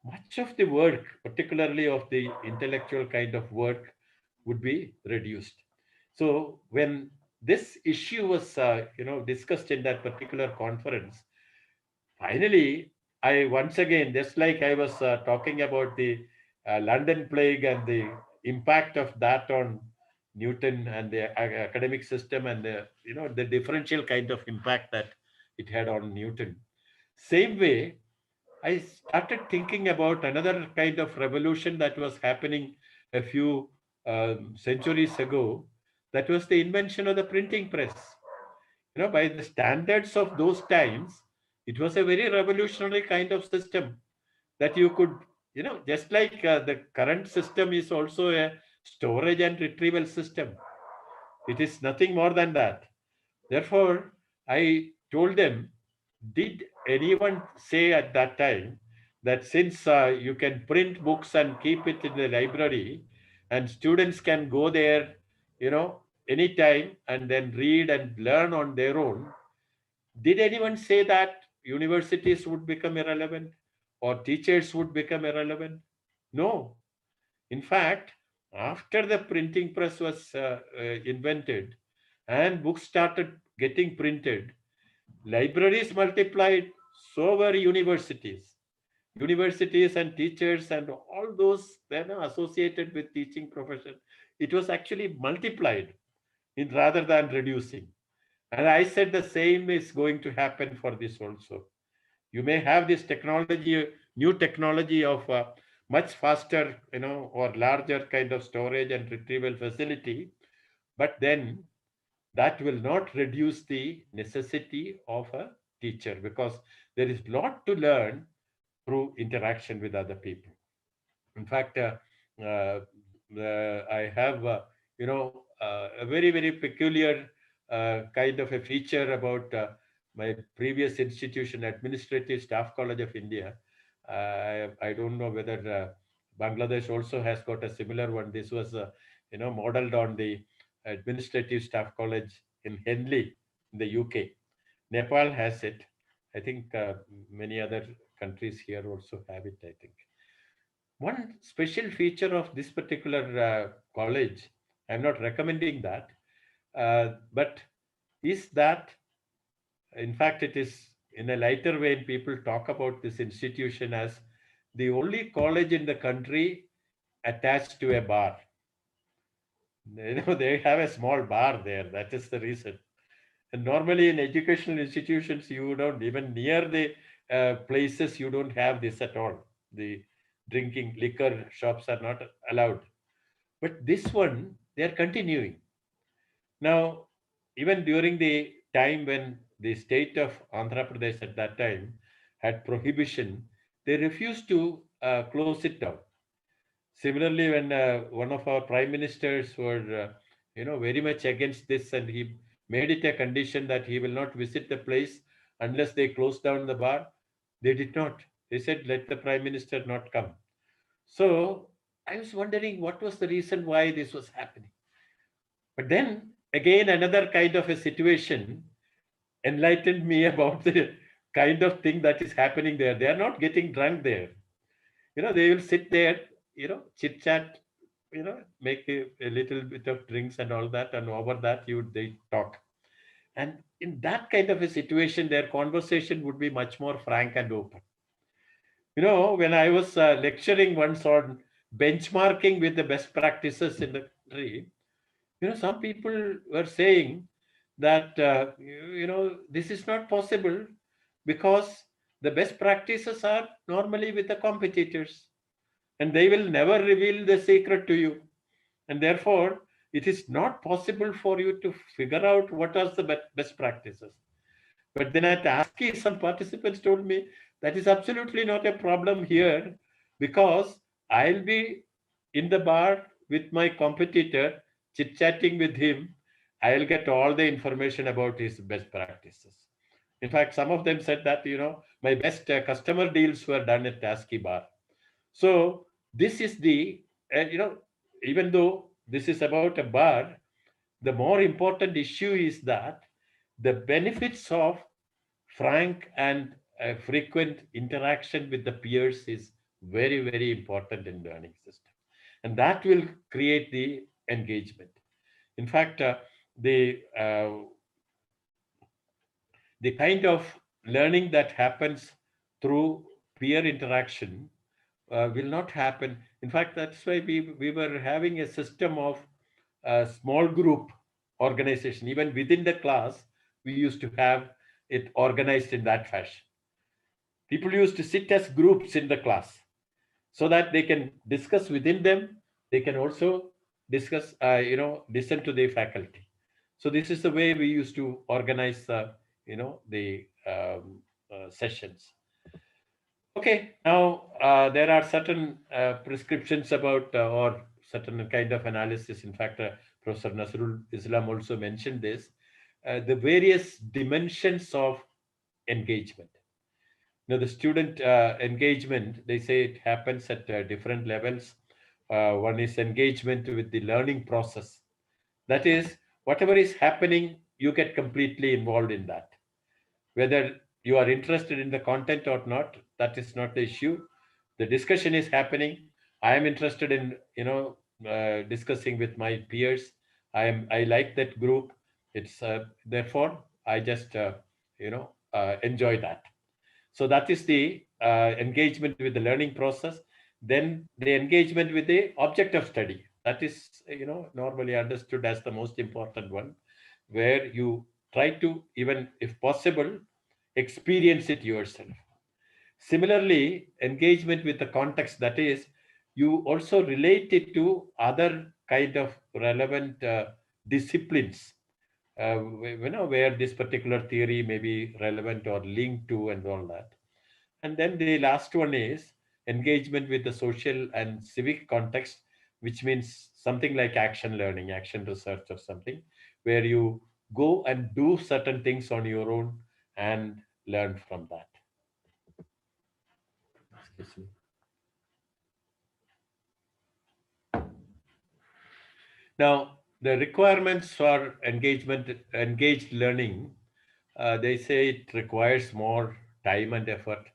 [SPEAKER 4] much of the work, particularly of the intellectual kind of work, would be reduced. So when this issue was discussed in that particular conference, finally I once again, just like I was talking about the London plague and the impact of that on Newton and the academic system, and the differential kind of impact that it had on Newton. Same way, I started thinking about another kind of revolution that was happening a few centuries ago. That was the invention of the printing press. By the standards of those times, it was a very revolutionary kind of system that you could, just like the current system is also a storage and retrieval system. It is nothing more than that. Therefore, I told them, did anyone say at that time that since you can print books and keep it in the library and students can go there, anytime and then read and learn on their own, did anyone say that universities would become irrelevant or teachers would become irrelevant? No. In fact, after the printing press was invented and books started getting printed, libraries multiplied, so were universities. Universities and teachers and all those then associated with teaching profession, it was actually multiplied rather than reducing. And I said the same is going to happen for this also. You may have this technology, new technology of much faster, or larger kind of storage and retrieval facility, but then that will not reduce the necessity of a teacher, because there is a lot to learn through interaction with other people. In fact, uh, I have, a very, very peculiar kind of a feature about my previous institution, Administrative Staff College of India. I don't know whether Bangladesh also has got a similar one. This was, modeled on the Administrative Staff College in Henley, in the UK. Nepal has it. I think many other countries here also have it, I think. One special feature of this particular college, I'm not recommending that, But is that, in fact, it is in a lighter way, people talk about this institution as the only college in the country attached to a bar. They have a small bar there. That is the reason. And normally in educational institutions, you don't even near the places, you don't have this at all. The drinking liquor shops are not allowed. But this one, they are continuing. Now, even during the time when the state of Andhra Pradesh at that time had prohibition, they refused to close it down. Similarly, when one of our prime ministers were, very much against this, and he made it a condition that he will not visit the place unless they close down the bar, they did not. They said, let the prime minister not come. So I was wondering what was the reason why this was happening. But then again, another kind of a situation enlightened me about the kind of thing that is happening there. They are not getting drunk there. They will sit there, chit chat, make a little bit of drinks and all that, and over that they talk. And in that kind of a situation, their conversation would be much more frank and open. When I was lecturing once on benchmarking with the best practices in the country, some people were saying that, this is not possible because the best practices are normally with the competitors and they will never reveal the secret to you. And therefore, it is not possible for you to figure out what are the best practices. But then at ASCII, some participants told me that is absolutely not a problem here because I'll be in the bar with my competitor, chit-chatting with him. I'll get all the information about his best practices. In fact, some of them said that, my best customer deals were done at ASCII bar. So this is the, even though this is about a bar, the more important issue is that the benefits of frank and frequent interaction with the peers is very, very important in learning system. And that will create the engagement. In fact, the kind of learning that happens through peer interaction will not happen. In fact, that's why we were having a system of small group organization. Even within the class, we used to have it organized in that fashion. People used to sit as groups in the class so that they can discuss within them. They can also discuss, listen to the faculty. So this is the way we used to organize, the sessions. Okay, now there are certain prescriptions about or certain kind of analysis. In fact, Professor Nazrul Islam also mentioned this, the various dimensions of engagement. The student engagement, they say it happens at different levels. One is engagement with the learning process. That is, whatever is happening, you get completely involved in that. Whether you are interested in the content or not, that is not the issue. The discussion is happening. I am interested in, discussing with my peers. I like that group. It's therefore I just, enjoy that. So that is the engagement with the learning process. Then the engagement with the object of study. That is, normally understood as the most important one, where you try to, even if possible, experience it yourself. Similarly, engagement with the context, that is, you also relate it to other kind of relevant disciplines, where this particular theory may be relevant or linked to and all that. And then the last one is engagement with the social and civic context, which means something like action learning, action research or something, where you go and do certain things on your own and learn from that. Excuse me. Now, the requirements for engaged learning, they say it requires more time and effort.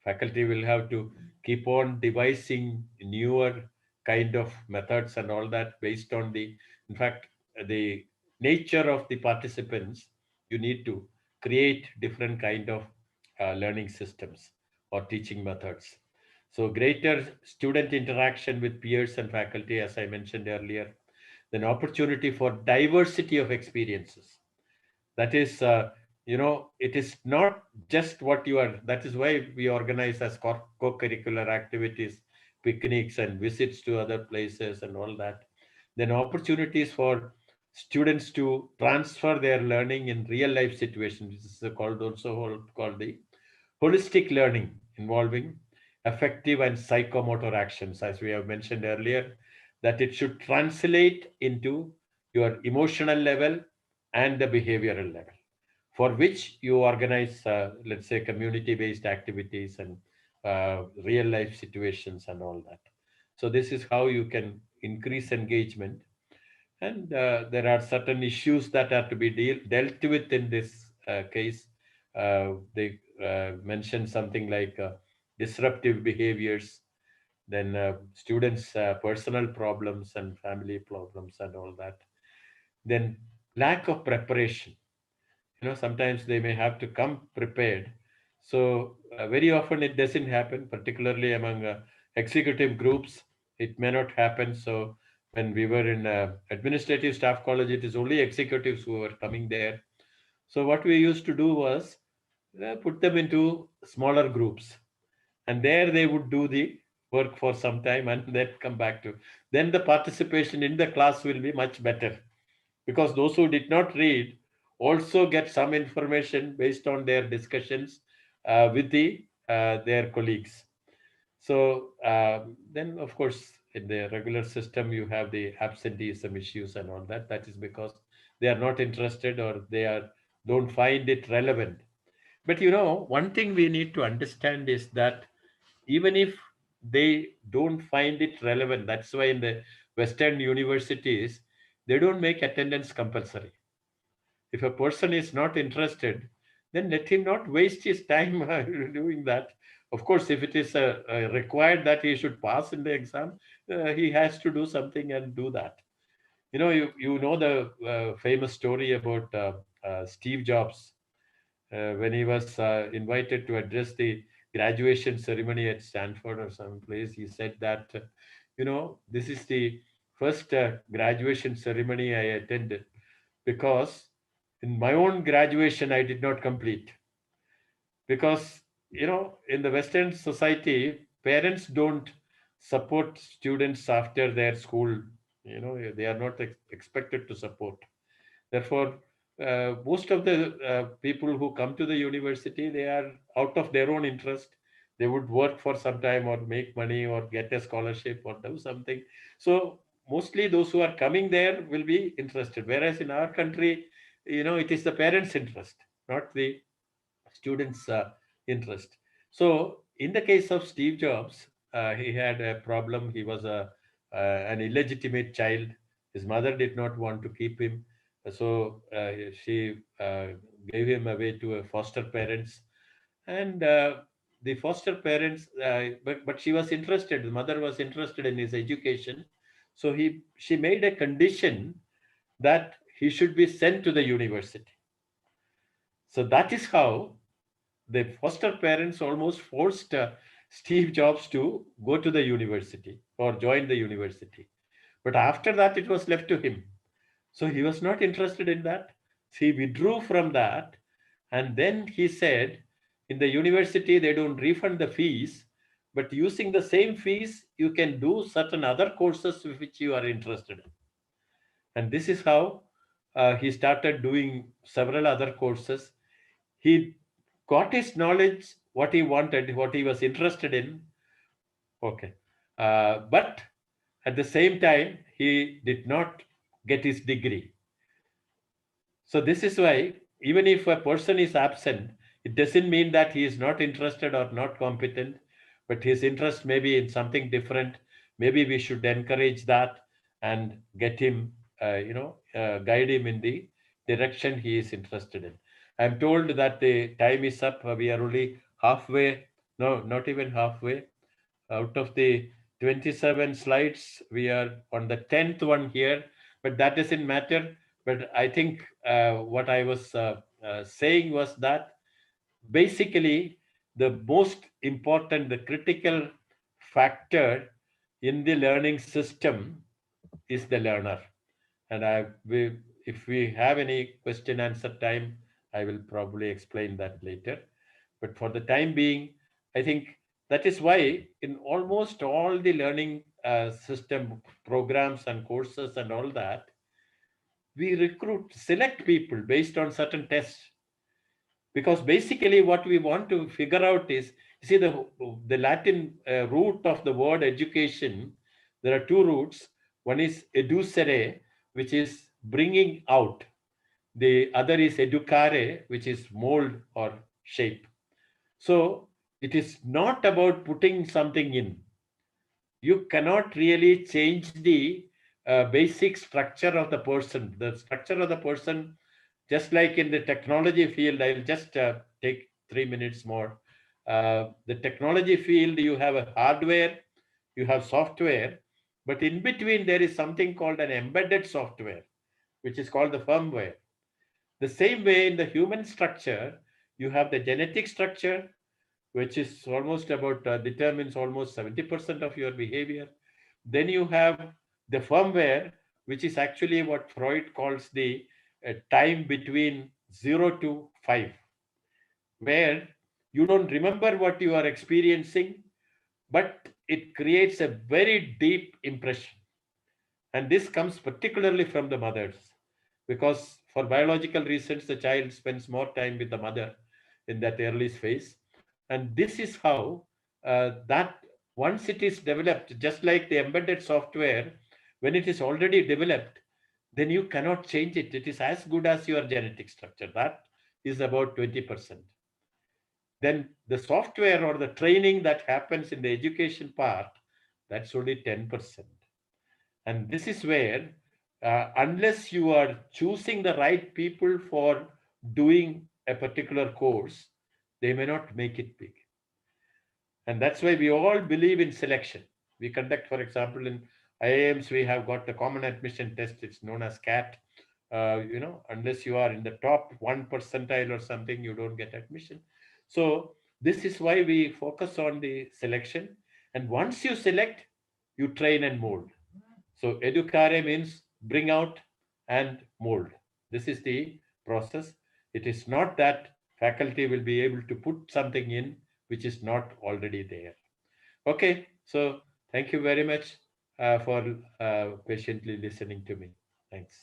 [SPEAKER 4] Faculty will have to keep on devising newer kind of methods and all that based on in fact, the nature of the participants, you need to create different kind of learning systems or teaching methods. So greater student interaction with peers and faculty, as I mentioned earlier, then opportunity for diversity of experiences. That is, it is not just what you are. That is why we organize as co-curricular activities, picnics and visits to other places and all that. Then opportunities for students to transfer their learning in real life situations. This is called the holistic learning, involving affective and psychomotor actions, as we have mentioned earlier, that it should translate into your emotional level and the behavioral level, for which you organize, let's say, community-based activities and real life situations and all that. So this is how you can increase engagement. And there are certain issues that are to be dealt with in this case. They mentioned something like disruptive behaviors, then students' personal problems and family problems and all that. Then lack of preparation. Sometimes they may have to come prepared. So very often it doesn't happen, particularly among executive groups. It may not happen. So when we were in administrative staff college, it is only executives who were coming there. So what we used to do was put them into smaller groups, and there they would do the work for some time and then come back to. Then the participation in the class will be much better, because those who did not read also get some information based on their discussions with their colleagues. So then, of course, in the regular system, you have the absenteeism issues and all that. That is because they are not interested, or don't find it relevant. But one thing we need to understand is that even if they don't find it relevant, that's why in the Western universities, they don't make attendance compulsory. If a person is not interested, then let him not waste his time doing that. Of course, if it is required that he should pass in the exam, he has to do something and do that. You know the famous story about Steve Jobs, when he was invited to address the graduation ceremony at Stanford or some place. He said that, this is the first graduation ceremony I attended, because in my own graduation I did not complete. Because in the Western society, parents don't support students after their school. They are not expected to support. Therefore, most of the people who come to the university, they are out of their own interest. They would work for some time or make money or get a scholarship or do something. So mostly those who are coming there will be interested. Whereas in our country, it is the parents' interest, not the students' interest. So in the case of Steve Jobs, he had a problem. He was an illegitimate child. His mother did not want to keep him, so she gave him away to a foster parents. And the foster parents, but she was interested. The mother was interested in his education, so she made a condition that he should be sent to the university. So that is how the foster parents almost forced Steve Jobs to go to the university or join the university. But after that, it was left to him. So he was not interested in that. He withdrew from that. And then he said, in the university, they don't refund the fees, but using the same fees, you can do certain other courses which you are interested in. And this is how he started doing several other courses. He got his knowledge, what he wanted, what he was interested in. Okay. But at the same time, he did not get his degree. So this is why, even if a person is absent, it doesn't mean that he is not interested or not competent, but his interest may be in something different. Maybe we should encourage that and get him, guide him in the direction he is interested in. I'm told that the time is up. We are only halfway. No, not even halfway. Out of the 27 slides, we are on the 10th one here, but that doesn't matter. But I think what I was saying was that basically the most important, the critical factor in the learning system is the learner. And if we have any question answer time, I will probably explain that later. But for the time being, I think that is why in almost all the learning system programs and courses and all that, we select people based on certain tests. Because basically what we want to figure out is, you see, the Latin root of the word education, there are two roots. One is educere, which is bringing out. The other is educare, which is mold or shape. So it is not about putting something in. You cannot really change the basic structure of the person. The structure of the person, just like in the technology field, I'll just take 3 minutes more. The technology field, you have a hardware, you have software, but in between there is something called an embedded software, which is called the firmware. The same way in the human structure, you have the genetic structure, which is almost about determines almost 70% of your behavior. Then you have the firmware, which is actually what Freud calls the time between 0 to 5, where you don't remember what you are experiencing, but it creates a very deep impression. And this comes particularly from the mothers, because for biological reasons, the child spends more time with the mother in that early phase. And this is how that once it is developed, just like the embedded software, when it is already developed, then you cannot change it. It is as good as your genetic structure. That is about 20%. Then the software or the training that happens in the education part, that's only 10%. And this is where, unless you are choosing the right people for doing a particular course, they may not make it big. And that's why we all believe in selection. We conduct, for example, in IIMs, we have got the common admission test. It's known as CAT. Unless you are in the top 1 percentile or something, you don't get admission. So this is why we focus on the selection. And once you select, you train and mold. So educare means bring out and mold. This is the process. It is not that faculty will be able to put something in which is not already there. Okay, so thank you very much for patiently listening to me. Thanks.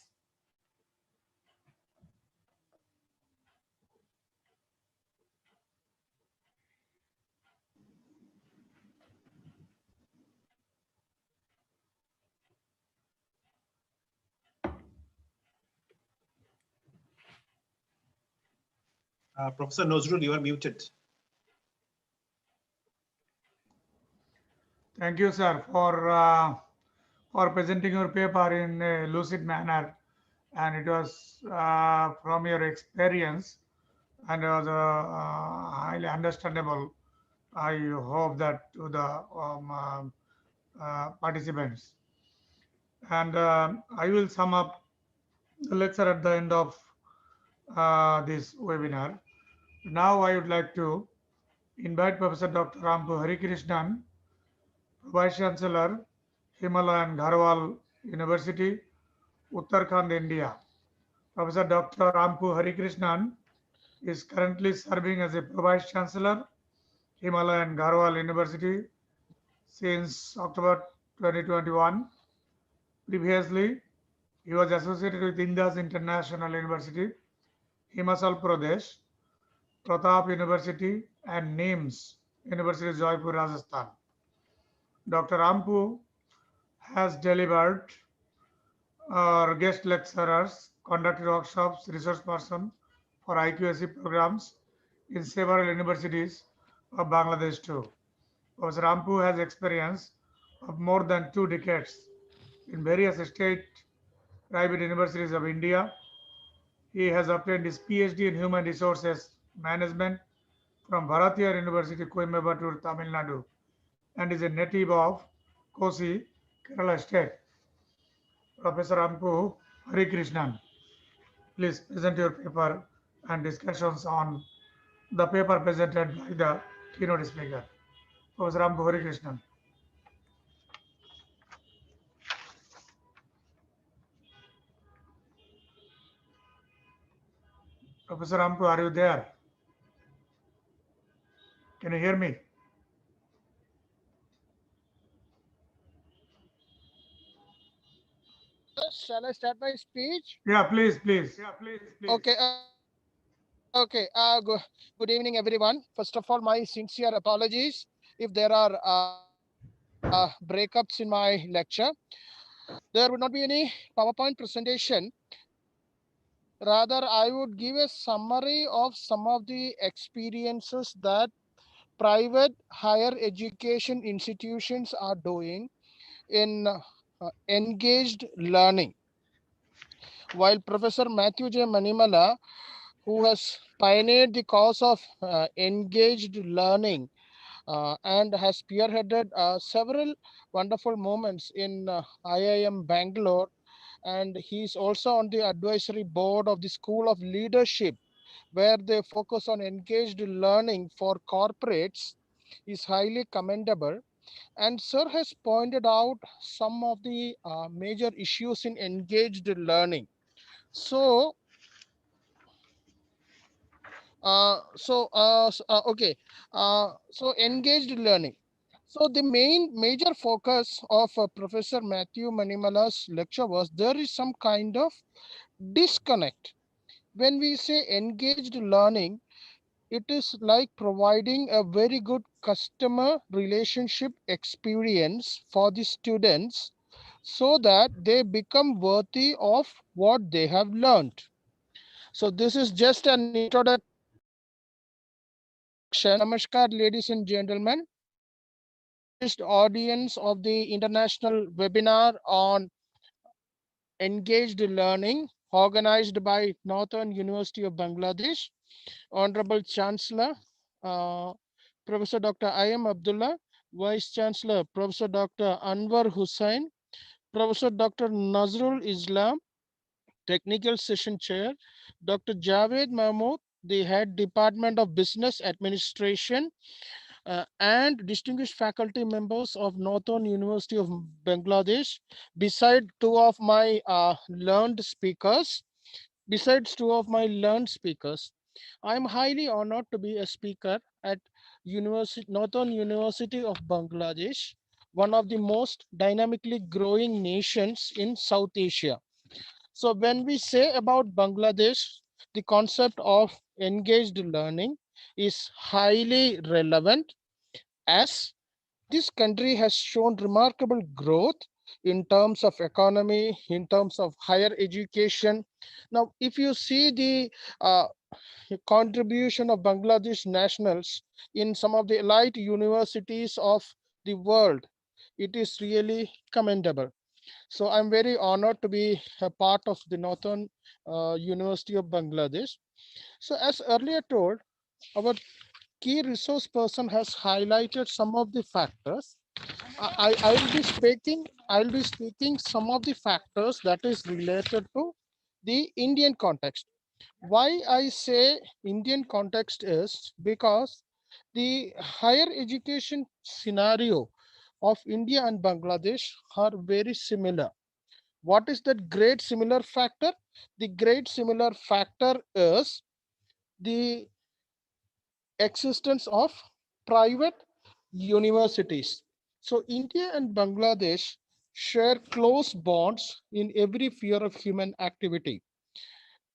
[SPEAKER 5] Professor Nazrul, you are muted.
[SPEAKER 2] Thank you, sir, for presenting your paper in a lucid manner, and it was from your experience, and it was highly understandable. I hope that to the participants, and I will sum up the lecture at the end of this webinar. Now I would like to invite Professor Dr. Ampu Harikrishnan, Vice Chancellor, Himalayan Garhwal University, Uttarakhand, India. Professor Dr. Ampu Harikrishnan is currently serving as a Vice Chancellor, Himalayan Garhwal University since October 2021. Previously, he was associated with Indus International University, Himachal Pradesh, Pratap University, and NIMS University, Jaipur, Rajasthan. Dr. Ampu has delivered guest lecturers, conducted workshops, research person for IQAC programs in several universities of Bangladesh too. Professor Ampu has experience of more than 2 decades in various state private universities of India. He has obtained his PhD in Human Resources Management from Bharatiya University, Coimbatore, Tamil Nadu, and is a native of Kosi, Kerala State. Professor Ampu Harikrishnan. please present your paper and discussions on the paper presented by the keynote speaker, Professor Ampu Harikrishnan. Professor Ampu, are you there? Can you hear me?
[SPEAKER 6] Shall I start my speech?
[SPEAKER 2] Yeah, please.
[SPEAKER 6] Okay. Okay. Good evening, everyone. First of all, my sincere apologies if there are breakups in my lecture. There would not be any PowerPoint presentation. Rather, I would give a summary of some of the experiences that private higher education institutions are doing in engaged learning. While Professor Mathew J. Manimala, who has pioneered the cause of engaged learning and has spearheaded several wonderful moments in IIM Bangalore, and he's also on the advisory board of the School of Leadership, where they focus on engaged learning for corporates, is highly commendable. And Sir has pointed out some of the major issues in engaged learning. So, okay. So engaged learning. So the major focus of Professor Mathew Manimala's lecture was there is some kind of disconnect. When we say engaged learning, it is like providing a very good customer relationship experience for the students so that they become worthy of what they have learned. So this is just an introduction. Namaskar, ladies and gentlemen, distinguished audience of the international webinar on engaged learning organized by Northern University of Bangladesh, Honorable Chancellor, Professor Dr. I.M. Abdullah, Vice Chancellor, Professor Dr. Anwar Hossain, Professor Dr. Nazrul Islam, Technical Session Chair, Dr. Javed Mahmood, the Head Department of Business Administration, and distinguished faculty members of Northern University of Bangladesh, beside two of my learned speakers. Besides two of my learned speakers, I'm highly honored to be a speaker at Northern University of Bangladesh, one of the most dynamically growing nations in South Asia. So when we say about Bangladesh, the concept of engaged learning is highly relevant, as this country has shown remarkable growth in terms of economy, in terms of higher education. Now, if you see the contribution of Bangladesh nationals in some of the elite universities of the world, it is really commendable. So I'm very honored to be a part of the Northern University of Bangladesh. So as earlier told, our key resource person has highlighted some of the factors. I'll be speaking some of the factors that is related to the Indian context. Why I say Indian context is because the higher education scenario of India and Bangladesh are very similar. What is that great similar factor? The great similar factor is the existence of private universities. So India and Bangladesh share close bonds in every sphere of human activity.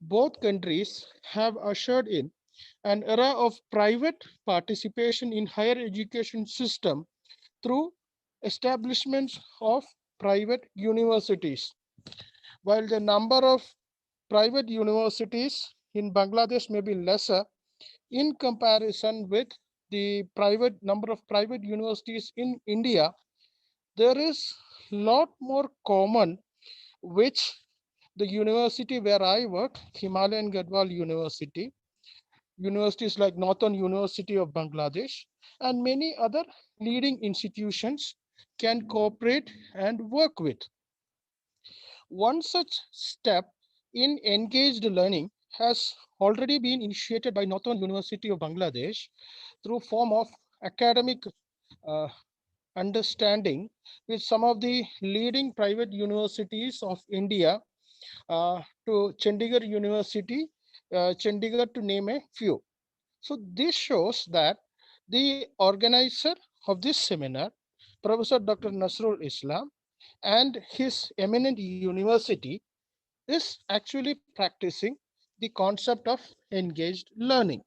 [SPEAKER 6] Both countries have ushered in an era of private participation in higher education system through establishments of private universities. While the number of private universities in Bangladesh may be lesser in comparison with the private number of private universities in India, there is a lot more common, which the university where I work, Himalayan Garhwal University, universities like Northern University of Bangladesh, and many other leading institutions can cooperate and work with. One such step in engaged learning has already been initiated by Northern University of Bangladesh through form of academic uh, understanding with some of the leading private universities of India to Chandigarh University, Chandigarh to name a few. So this shows that the organizer of this seminar, Professor Dr. Nazrul Islam, and his eminent university is actually practicing the concept of engaged learning.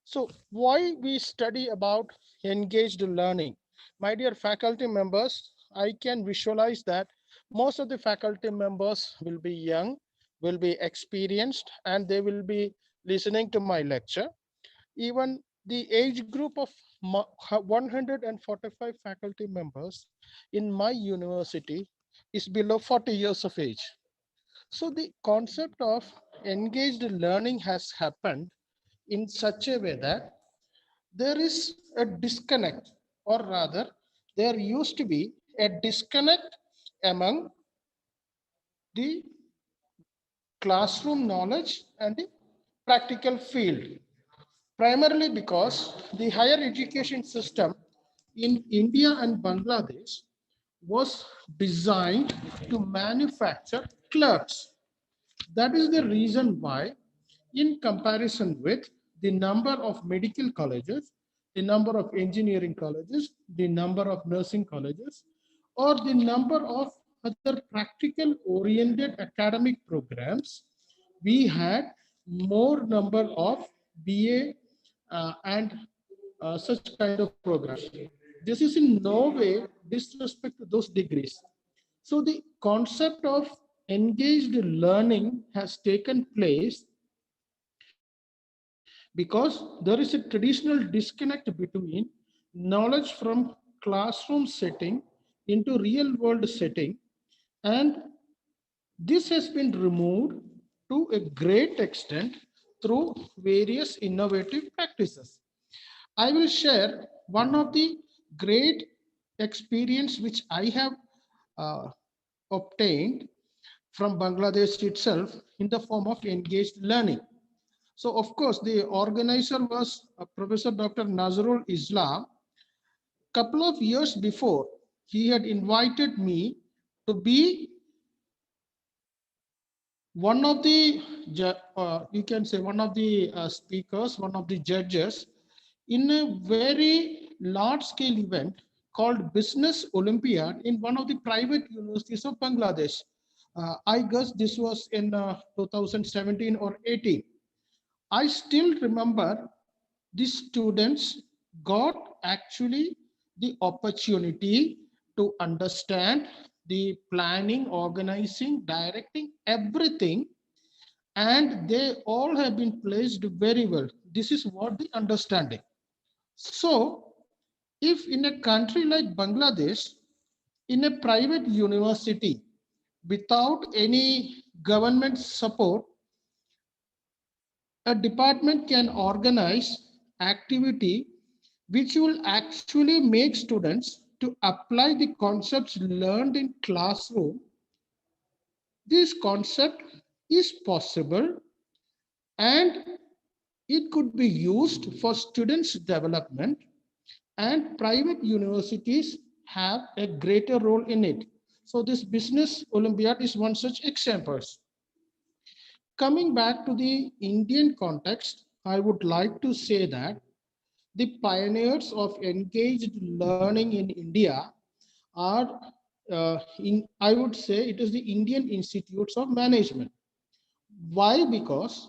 [SPEAKER 6] So why we study about engaged learning? My dear faculty members, I can visualize that most of the faculty members will be young, will be experienced, and they will be listening to my lecture. Even the age group of 145 faculty members in my university is below 40 years of age. So the concept of engaged learning has happened in such a way that there is a disconnect, or rather, there used to be a disconnect among the classroom knowledge and the practical field, primarily because the higher education system in India and Bangladesh was designed to manufacture clerks. That is the reason why, in comparison with the number of medical colleges, the number of engineering colleges, the number of nursing colleges, or the number of other practical oriented academic programs, we had more number of BA and such kind of programs. This is in no way disrespect to those degrees. So the concept of engaged learning has taken place because there is a traditional disconnect between knowledge from classroom setting into real world setting, and this has been removed to a great extent through various innovative practices. I will share one of the great experience which I have uh, obtained from Bangladesh itself in the form of engaged learning. So of course, the organizer was Professor Dr. Nazrul Islam. Couple of years before, he had invited me to be one of the, you can say one of the speakers, one of the judges in a very large scale event called Business Olympiad in one of the private universities of Bangladesh. I guess this was in 2017 or 18. I still remember the students got actually the opportunity to understand the planning, organizing, directing, everything, and they all have been placed very well. This is what the understanding. So if in a country like Bangladesh, in a private university, without any government support, a department can organize activity which will actually make students to apply the concepts learned in classroom. This concept is possible and it could be used for students' development, and private universities have a greater role in it. So this Business Olympiad is one such example. Coming back to the Indian context, I would like to say that the pioneers of engaged learning in India are, I would say it is the Indian Institutes of Management. Why? Because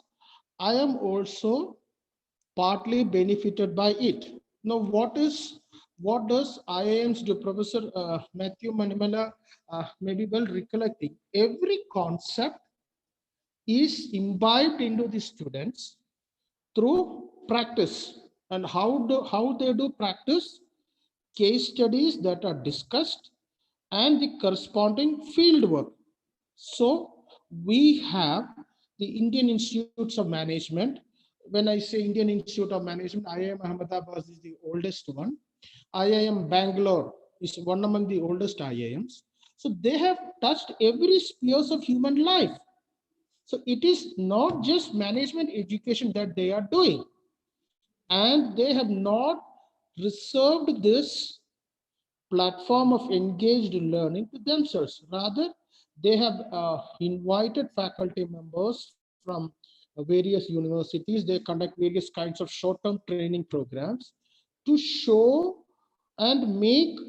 [SPEAKER 6] I am also partly benefited by it. Now, what does IIMs do? Professor Mathew Manimala may be well recollecting. Every concept is imbibed into the students through practice. And how they do practice? Case studies that are discussed and the corresponding field work. So we have the Indian Institutes of Management. When I say Indian Institute of Management, IIM Ahmedabad is the oldest one. IIM Bangalore is one among the oldest IIMs. So they have touched every spheres of human life. So it is not just management education that they are doing. And they have not reserved this platform of engaged learning to themselves. Rather, they have invited faculty members from various universities. They conduct various kinds of short-term training programs to show and make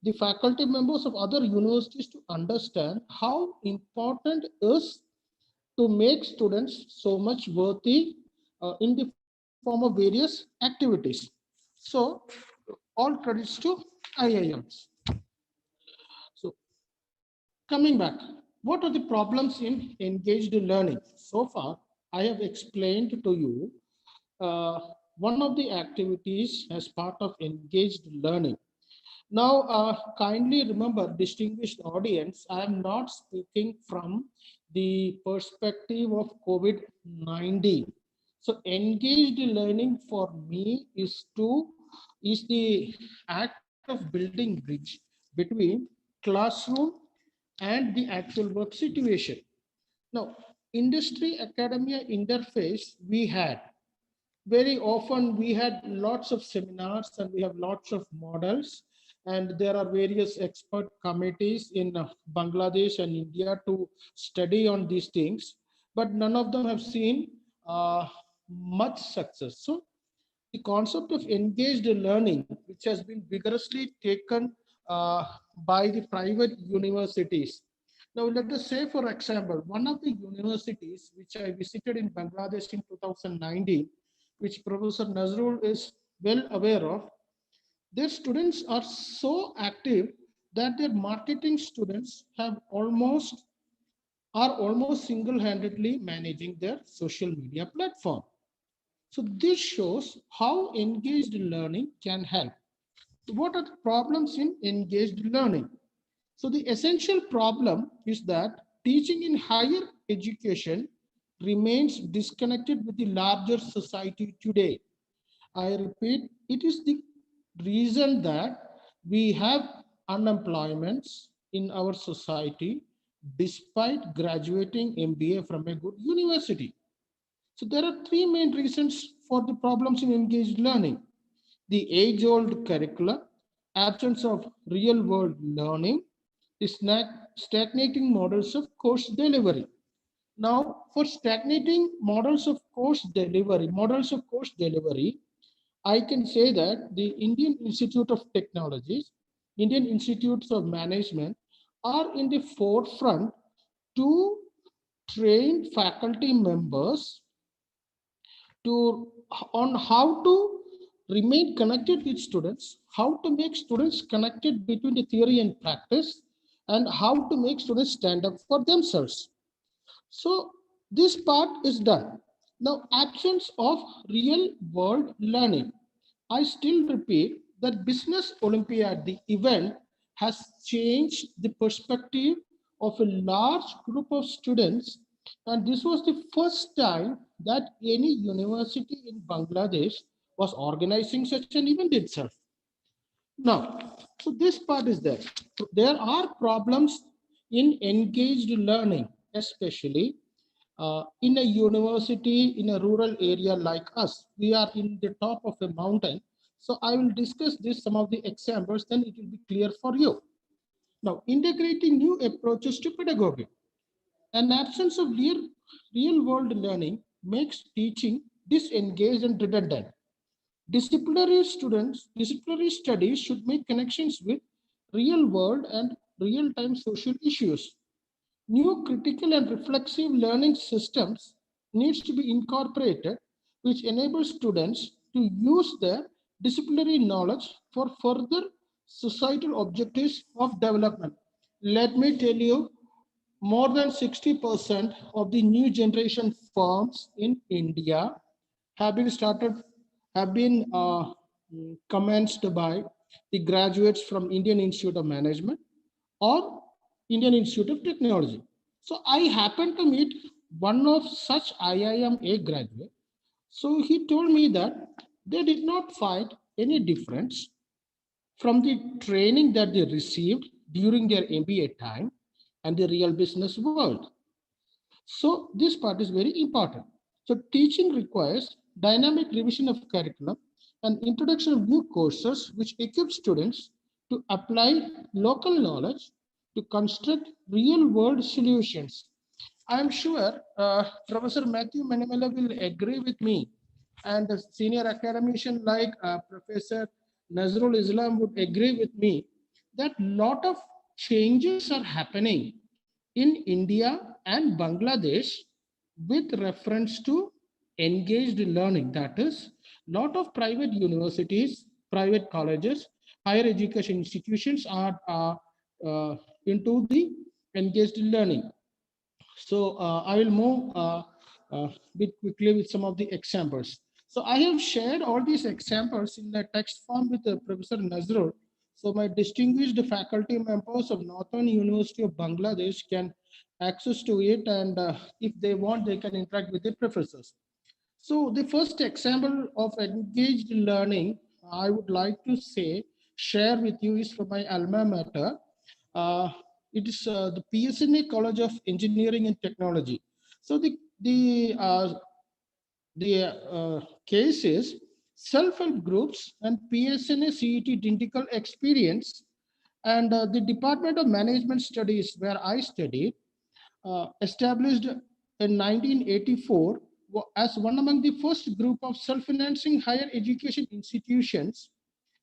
[SPEAKER 6] the faculty members of other universities to understand how important is to make students so much worthy in the form of various activities. So all credits to IIMs. So coming back, what are the problems in engaged learning? So far, I have explained to you one of the activities as part of engaged learning. Now, kindly remember, distinguished audience, I am not speaking from the perspective of COVID-19. So engaged learning for me is the act of building bridge between classroom and the actual work situation. Now, industry academia interface we had. Very often we had lots of seminars and we have lots of models, and there are various expert committees in Bangladesh and India to study on these things, but none of them have seen much success. So the concept of engaged learning, which has been vigorously taken by the private universities. Now, let us say, for example, one of the universities which I visited in Bangladesh in 2019, which Professor Nazrul is well aware of, their students are so active that their marketing students are almost single-handedly managing their social media platform. So this shows how engaged learning can help. What are the problems in engaged learning? So the essential problem is that teaching in higher education remains disconnected with the larger society today. I repeat, it is the reason that we have unemployments in our society despite graduating MBA from a good university. So there are three main reasons for the problems in engaged learning: the age-old curricula, absence of real-world learning, the stagnating models of course delivery. Now, for stagnating models of course delivery, I can say that the Indian Institute of Technologies, Indian Institutes of Management are in the forefront to train faculty members on how to remain connected with students, how to make students connected between the theory and practice, and how to make students stand up for themselves. So this part is done. Now, absence of real world learning. I still repeat that Business Olympiad, the event, has changed the perspective of a large group of students. And this was the first time that any university in Bangladesh was organizing such an event itself. Now, so this part is there. So there are problems in engaged learning, especially in a university in a rural area like us. We are in the top of a mountain. So I will discuss this, some of the examples, then it will be clear for you. Now, integrating new approaches to pedagogy. An absence of real world learning makes teaching disengaged and redundant. Disciplinary studies should make connections with real world and real-time social issues. New critical and reflexive learning systems needs to be incorporated, which enables students to use their disciplinary knowledge for further societal objectives of development. Let me tell you, more than 60% of the new generation firms in India have been commenced by the graduates from Indian Institute of Management or Indian Institute of Technology. So I happened to meet one of such IIMA graduate. So he told me that they did not find any difference from the training that they received during their MBA time and the real business world. So this part is very important. So teaching requires dynamic revision of curriculum and introduction of new courses which equip students to apply local knowledge to construct real world solutions. I'm sure Professor Mathew Manimala will agree with me, and a senior academician like Professor Nazrul Islam would agree with me that lot of changes are happening in India and Bangladesh with reference to engaged learning. That is, lot of private universities, private colleges, higher education institutions are into the engaged learning. So I will move bit quickly with some of the examples. So I have shared all these examples in the text form with Professor Nazrul. So my distinguished faculty members of Northern University of Bangladesh can access to it, and if they want, they can interact with the professors. So the first example of engaged learning I would like to share with you is from my alma mater. Uh, it is the PSNA College of Engineering and Technology. So the case is self-help groups and PSNA CET identical experience, and the Department of Management Studies, where I studied, established in 1984 as one among the first group of self-financing higher education institutions,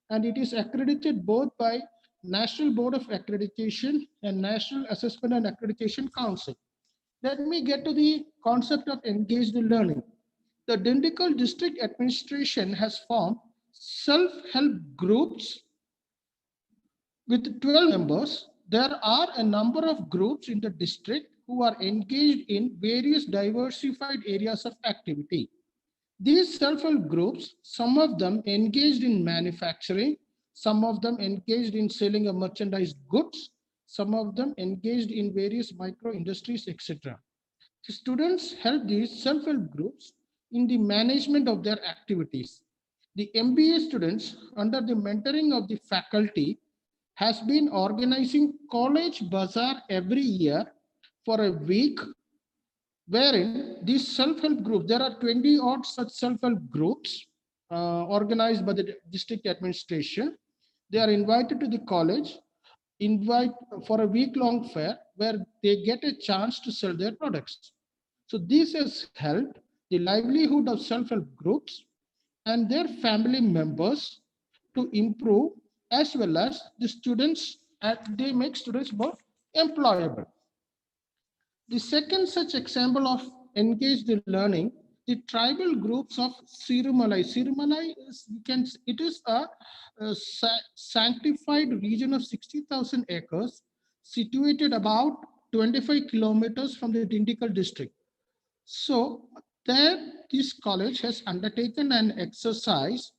[SPEAKER 6] and it is accredited both by National Board of Accreditation and National Assessment and Accreditation Council. Let me get to the concept of engaged learning. The Dindigul District Administration has formed self-help groups with 12 members. There are a number of groups in the district who are engaged in various diversified areas of activity. These self-help groups, some of them engaged in manufacturing, some of them engaged in selling of merchandise goods, some of them engaged in various micro industries, etc. The students help these self-help groups in the management of their activities. The MBA students, under the mentoring of the faculty, has been organizing college bazaar every year for a week, wherein these self-help groups, there are 20 odd such self-help groups organized by the district administration. They are invited to the college, invite for a week-long fair where they get a chance to sell their products. So this has helped the livelihood of self-help groups and their family members to improve, as well as the students, and they make students more employable. The second such example of engaged learning, the tribal groups of Sirumalai. Sirumalai is, it is a sanctified region of 60,000 acres situated about 25 kilometers from the Dindigul district. So there, this college has undertaken an exercise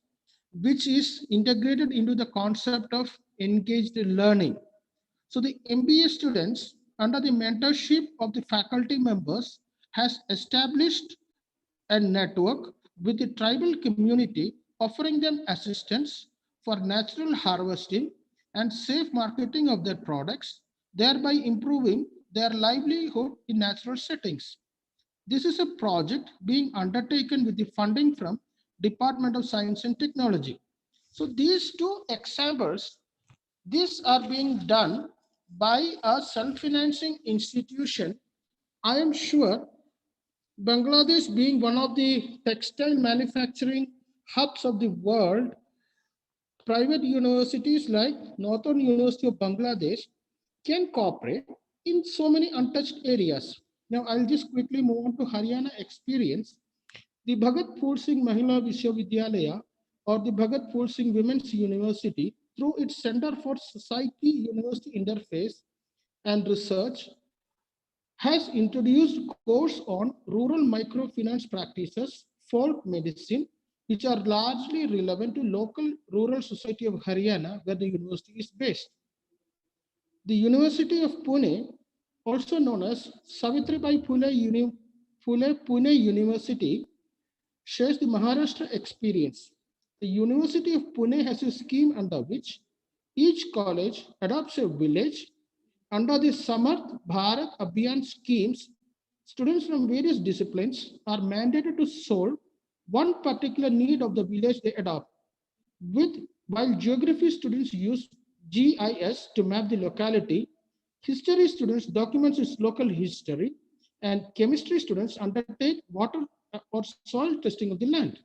[SPEAKER 6] which is integrated into the concept of engaged learning. So the MBA students, under the mentorship of the faculty members, has established a network with the tribal community, offering them assistance for natural harvesting and safe marketing of their products, thereby improving their livelihood in natural settings. This is a project being undertaken with the funding from Department of Science and Technology. So these two examples, these are being done by a self-financing institution. I am sure Bangladesh, being one of the textile manufacturing hubs of the world, private universities like Northern University of Bangladesh can cooperate in so many untouched areas. Now, I'll just quickly move on to Haryana experience. The Bhagat Phool Singh Mahila Vishwavidyalaya, or the Bhagat Phool Singh Women's University, through its Center for Society University Interface and Research, has introduced course on rural microfinance practices, folk medicine, which are largely relevant to local rural society of Haryana, where the university is based. The University of Pune, also known as Savitribai Phule Pune University, shares the Maharashtra experience. The University of Pune has a scheme under which Each college adopts a village. Under the Samarth Bharat Abhiyan schemes, students from various disciplines are mandated to solve one particular need of the village they adopt. While geography students use GIS to map the locality, history students document its local history, and chemistry students undertake water or soil testing of the land.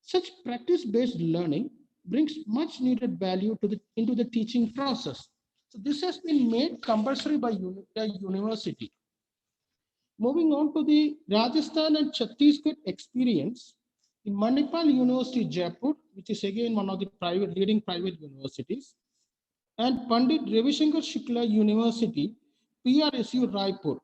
[SPEAKER 6] Such practice-based learning brings much needed value into the teaching process. So this has been made compulsory by the university. Moving on to the Rajasthan and Chhattisgarh experience, in Manipal University, Jaipur, which is again one of the leading private universities, and Pandit Ravishankar Shukla University, PRSU Raipur.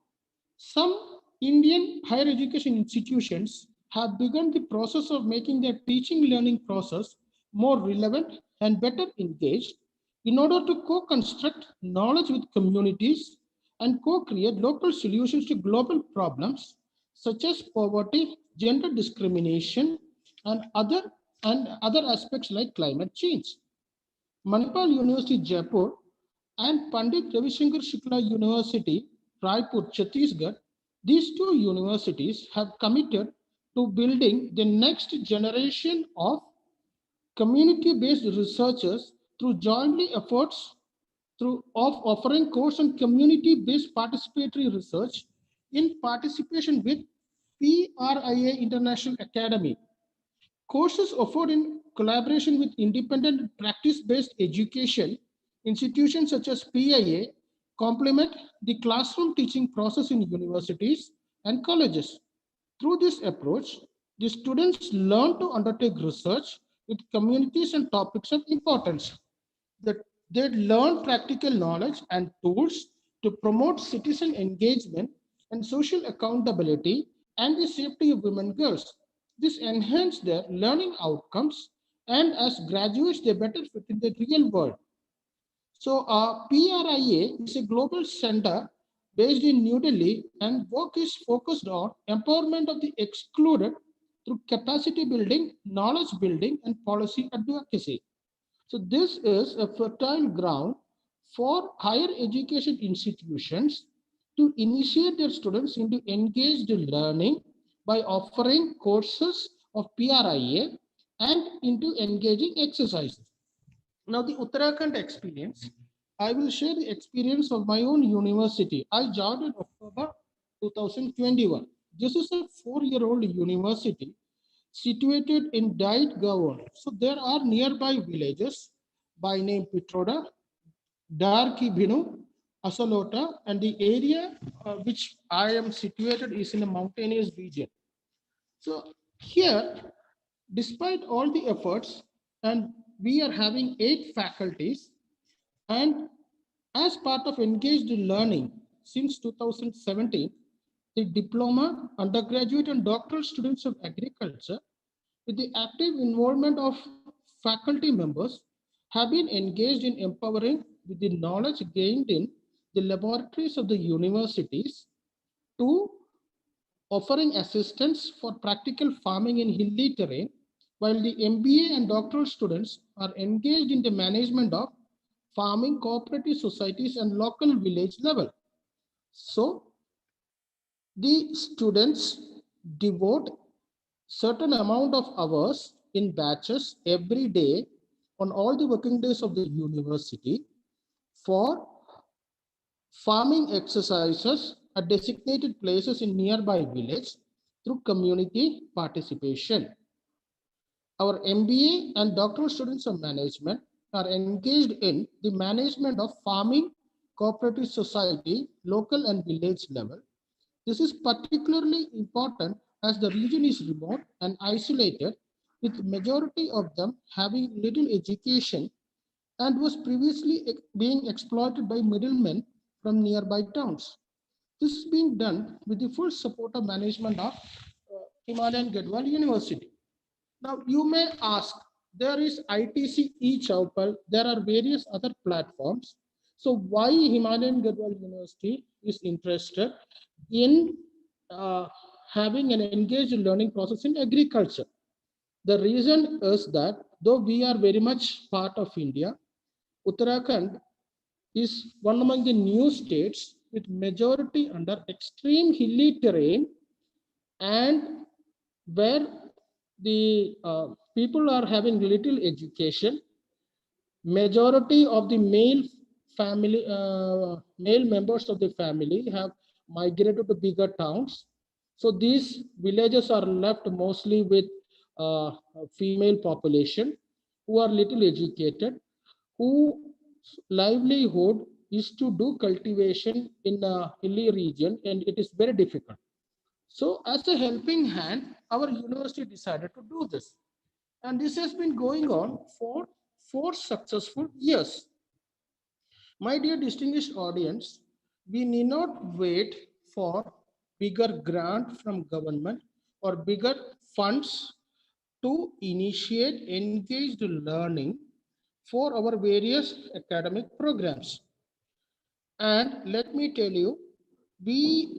[SPEAKER 6] Some Indian higher education institutions have begun the process of making their teaching learning process more relevant and better engaged in order to co-construct knowledge with communities and co-create local solutions to global problems such as poverty, gender discrimination, and other aspects like climate change. Manipal University, Jaipur, and Pandit Ravishankar Shukla University, Raipur, Chhattisgarh, these two universities have committed to building the next generation of community-based researchers through jointly efforts of offering course on community-based participatory research in participation with PRIA International Academy. Courses offered in collaboration with independent practice-based education institutions such as PIA complement the classroom teaching process in universities and colleges. Through this approach, the students learn to undertake research with communities and topics of importance. They learn practical knowledge and tools to promote citizen engagement and social accountability and the safety of women and girls. This enhances their learning outcomes, and as graduates, they better fit in the real world. So PRIA is a global center based in New Delhi, and work is focused on empowerment of the excluded through capacity building, knowledge building, and policy advocacy. So this is a fertile ground for higher education institutions to initiate their students into engaged learning by offering courses of PRIA and into engaging exercises. Now the Uttarakhand experience, I will share the experience of my own university. I joined in October 2021. This is a 4-year-old university situated in Garhwal. So there are nearby villages by name Pitroda, Darki Binu, Asalota, and the area which I am situated is in a mountainous region. So here, despite all the efforts, and we are having 8 faculties, and as part of engaged learning since 2017, the diploma, undergraduate, and doctoral students of agriculture, with the active involvement of faculty members, have been engaged in empowering with the knowledge gained in the laboratories of the universities to offering assistance for practical farming in hilly terrain, while the MBA and doctoral students are engaged in the management of farming cooperative societies and local village level. So the students devote certain amount of hours in batches every day on all the working days of the university for farming exercises at designated places in nearby village through community participation. Our MBA and doctoral students of management are engaged in the management of farming, cooperative society, local and village level. This is particularly important as the region is remote and isolated, with majority of them having little education and was previously being exploited by middlemen from nearby towns. This is being done with the full support of management of Himalayan Garhwal University. Now you may ask, there is ITC eChowpal, there are various other platforms. So why Himalayan Garhwal University is interested in having an engaged learning process in agriculture? The reason is that though we are very much part of India, Uttarakhand is one among the new states with majority under extreme hilly terrain and where the people are having little education. Majority of the male members of the family have migrated to bigger towns. So these villages are left mostly with female population who are little educated, whose livelihood is to do cultivation in a hilly region, and it is very difficult. So as a helping hand, our university decided to do this. And this has been going on for 4 successful years. My dear distinguished audience, we need not wait for bigger grant from government or bigger funds to initiate engaged learning for our various academic programs. And let me tell you,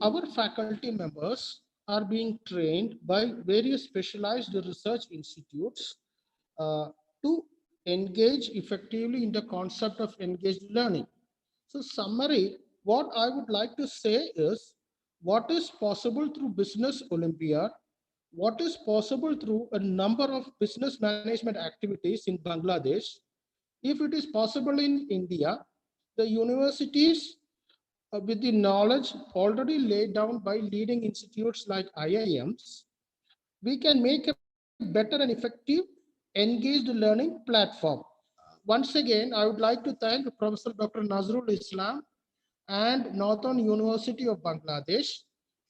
[SPEAKER 6] our faculty members are being trained by various specialized research institutes to engage effectively in the concept of engaged learning. So summary, what I would like to say is what is possible through Business Olympiad, what is possible through a number of business management activities in Bangladesh. If it is possible in India, the universities with the knowledge already laid down by leading institutes like IIMs, we can make a better and effective engaged learning platform. Once again, I would like to thank Professor Dr. Nazrul Islam and Northern University of Bangladesh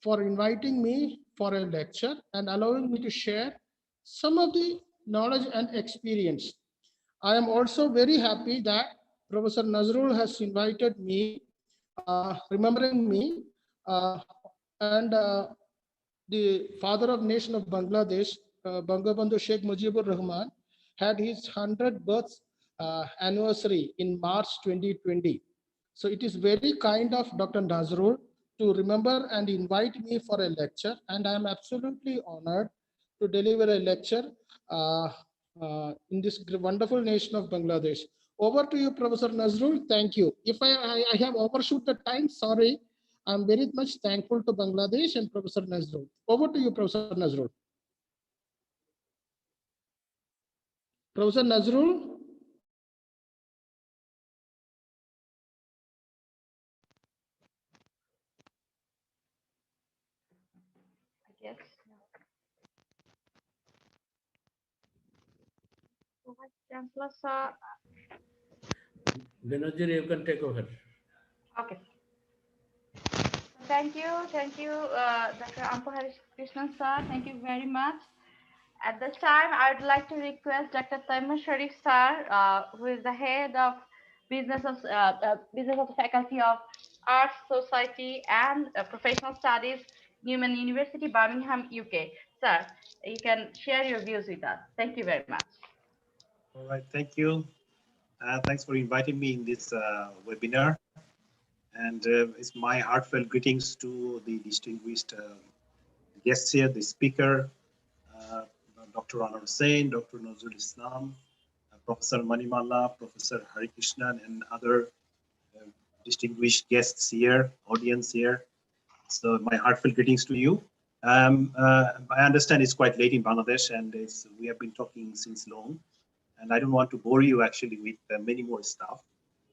[SPEAKER 6] for inviting me for a lecture and allowing me to share some of the knowledge and experience. I am also very happy that Professor Nazrul has invited me, remembering me, and the father of nation of Bangladesh, Bangabandhu Sheikh Mujibur Rahman, had his 100th birth anniversary in March 2020. So it is very kind of Dr. Nazrul to remember and invite me for a lecture, and I am absolutely honored to deliver a lecture in this wonderful nation of Bangladesh. Over to you, Professor Nazrul. Thank you. If I have overshoot the time, sorry. I'm very much thankful to Bangladesh and Professor Nazrul. Over to you, Professor Nazrul. Professor Nazrul.
[SPEAKER 1] Yes. Chancellor, sir.
[SPEAKER 4] Benazir, you can take over.
[SPEAKER 1] Okay. Thank you, Dr. Ampu Harikrishnan, sir. Thank you very much. At this time, I would like to request Dr. Taimur Sharif, sir, who is the head of business of the Faculty of Arts, Society, and Professional Studies, Newman University, Birmingham, UK. Sir, you can share your views with us. Thank you very much.
[SPEAKER 5] All right, thank you. Thanks for inviting me in this webinar. And it's my heartfelt greetings to the distinguished guests here, the speaker, Dr. Anwar Hossain, Dr. Nazrul Islam, Professor Manimala, Professor Harikrishnan, and other distinguished guests here, audience here. So my heartfelt greetings to you. I understand it's quite late in Bangladesh, and we have been talking since long, and I don't want to bore you actually with many more stuff.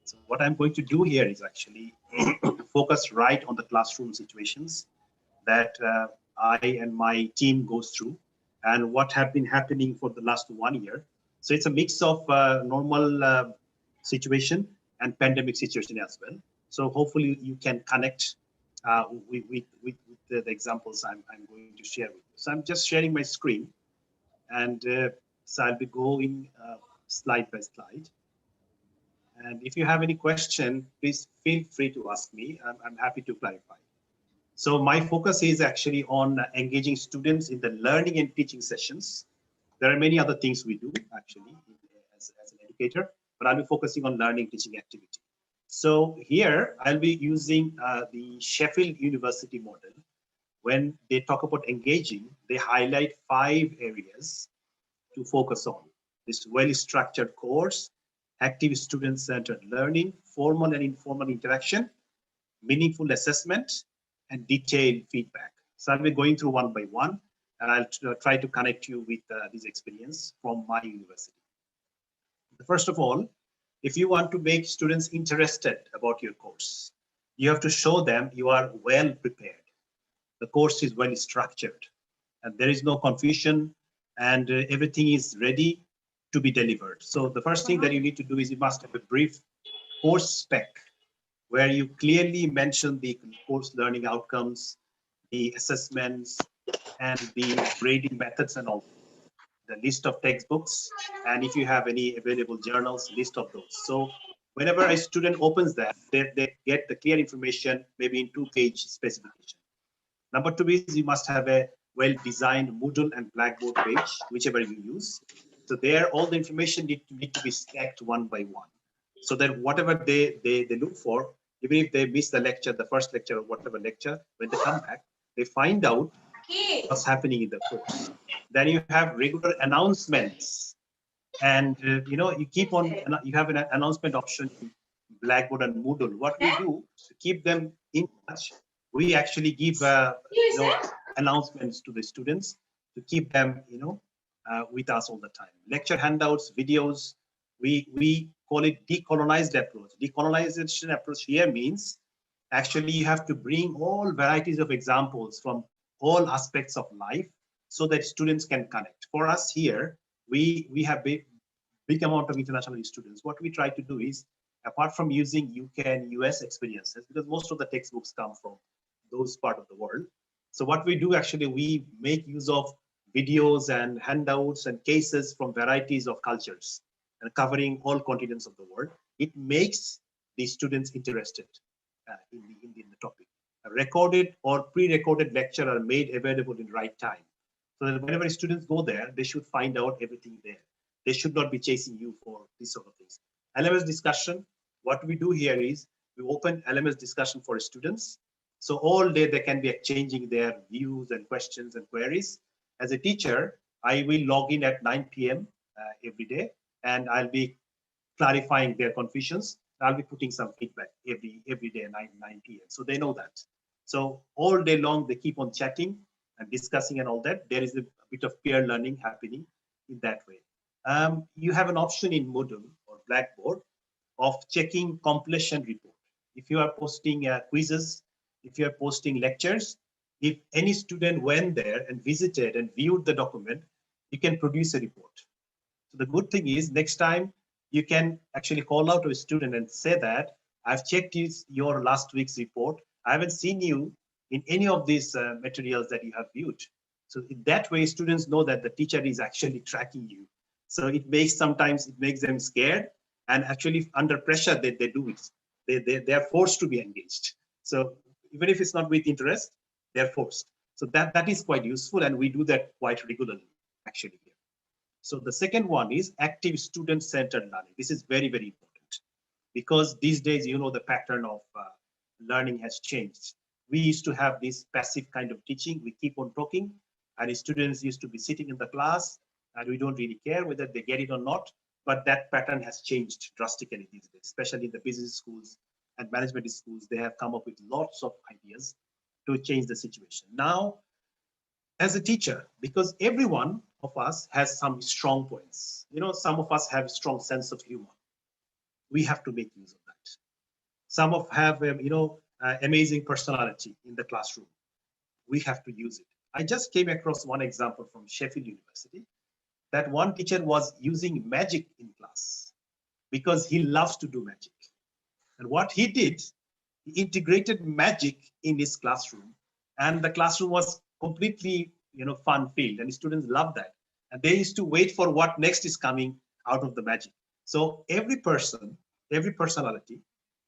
[SPEAKER 5] So what I'm going to do here is actually focus right on the classroom situations that I and my team goes through and what have been happening for the last 1 year. So it's a mix of normal situation and pandemic situation as well. So hopefully you can connect with the examples I'm going to share with you. So I'm just sharing my screen, and so I'll be going slide by slide. And if you have any question, please feel free to ask me. I'm happy to clarify. So my focus is actually on engaging students in the learning and teaching sessions. There are many other things we do actually as an educator, but I'll be focusing on learning teaching activity. So here I'll be using the Sheffield University model. When they talk about engaging, they highlight 5 areas to focus on: this well-structured course, active student-centered learning, formal and informal interaction, meaningful assessment, and detailed feedback. So I'll be going through one by one, and I'll try to connect you with this experience from my university. First of all, if you want to make students interested about your course, you have to show them you are well prepared. The course is well structured, and there is no confusion, and everything is ready to be delivered. So the first thing that you need to do is you must have a brief course spec where you clearly mention the course learning outcomes, the assessments, and the grading methods and all, the list of textbooks, and if you have any available journals, list of those. So whenever a student opens that, they get the clear information, maybe in 2-page specification. Number 2 is you must have a well-designed Moodle and Blackboard page, whichever you use. So there, all the information need to be stacked one by one, so that whatever they look for, even if they miss the lecture, the first lecture or whatever lecture, when they come back, they find out what's happening in the course. Then you have regular announcements, and you keep on. You have an announcement option in Blackboard and Moodle. What we do to keep them in touch, we actually give announcements to the students to keep them with us all the time. Lecture handouts, videos. We call it decolonized approach. Decolonization approach here means actually you have to bring all varieties of examples from all aspects of life so that students can connect. For us here, we have big amount of international students. What we try to do is, apart from using UK and US experiences, because most of the textbooks come from those part of the world. So what we do actually, we make use of videos and handouts and cases from varieties of cultures and covering all continents of the world. It makes the students interested in the topic. A recorded or pre-recorded lecture are made available in right time. So that whenever students go there, they should find out everything there. They should not be chasing you for these sort of things. LMS discussion, what we do here is we open LMS discussion for students. So all day they can be exchanging their views and questions and queries. As a teacher, I will log in at 9 p.m. Every day, and I'll be clarifying their confusions. I'll be putting some feedback every day at 9 p.m. So they know that. So all day long, they keep on chatting and discussing and all that. There is a bit of peer learning happening in that way. You have an option in Moodle or Blackboard of checking completion report. If you are posting quizzes, if you are posting lectures, if any student went there and visited and viewed the document, you can produce a report. So the good thing is next time you can actually call out to a student and say that I've checked your last week's report. I haven't seen you in any of these materials that you have viewed. So in that way, students know that the teacher is actually tracking you. So sometimes it makes them scared, and actually under pressure they do it. They are forced to be engaged. So even if it's not with interest, they're forced. So that is quite useful, and we do that quite regularly actually here. So the second one is active student-centered learning. This is very, very important because these days, the pattern of learning has changed. We used to have this passive kind of teaching. We keep on talking, and students used to be sitting in the class, and we don't really care whether they get it or not. But that pattern has changed drastically these days, especially in the business schools and management schools. They have come up with lots of ideas to change the situation. Now, as a teacher, because every one of us has some strong points. Some of us have a strong sense of humor. We have to make use of that. Some of have, amazing personality in the classroom. We have to use it. I just came across one example from Sheffield University that one teacher was using magic in class because he loves to do magic. And what he did, he integrated magic in his classroom, and the classroom was completely fun-filled, and students loved that. And they used to wait for what next is coming out of the magic. So every person, every personality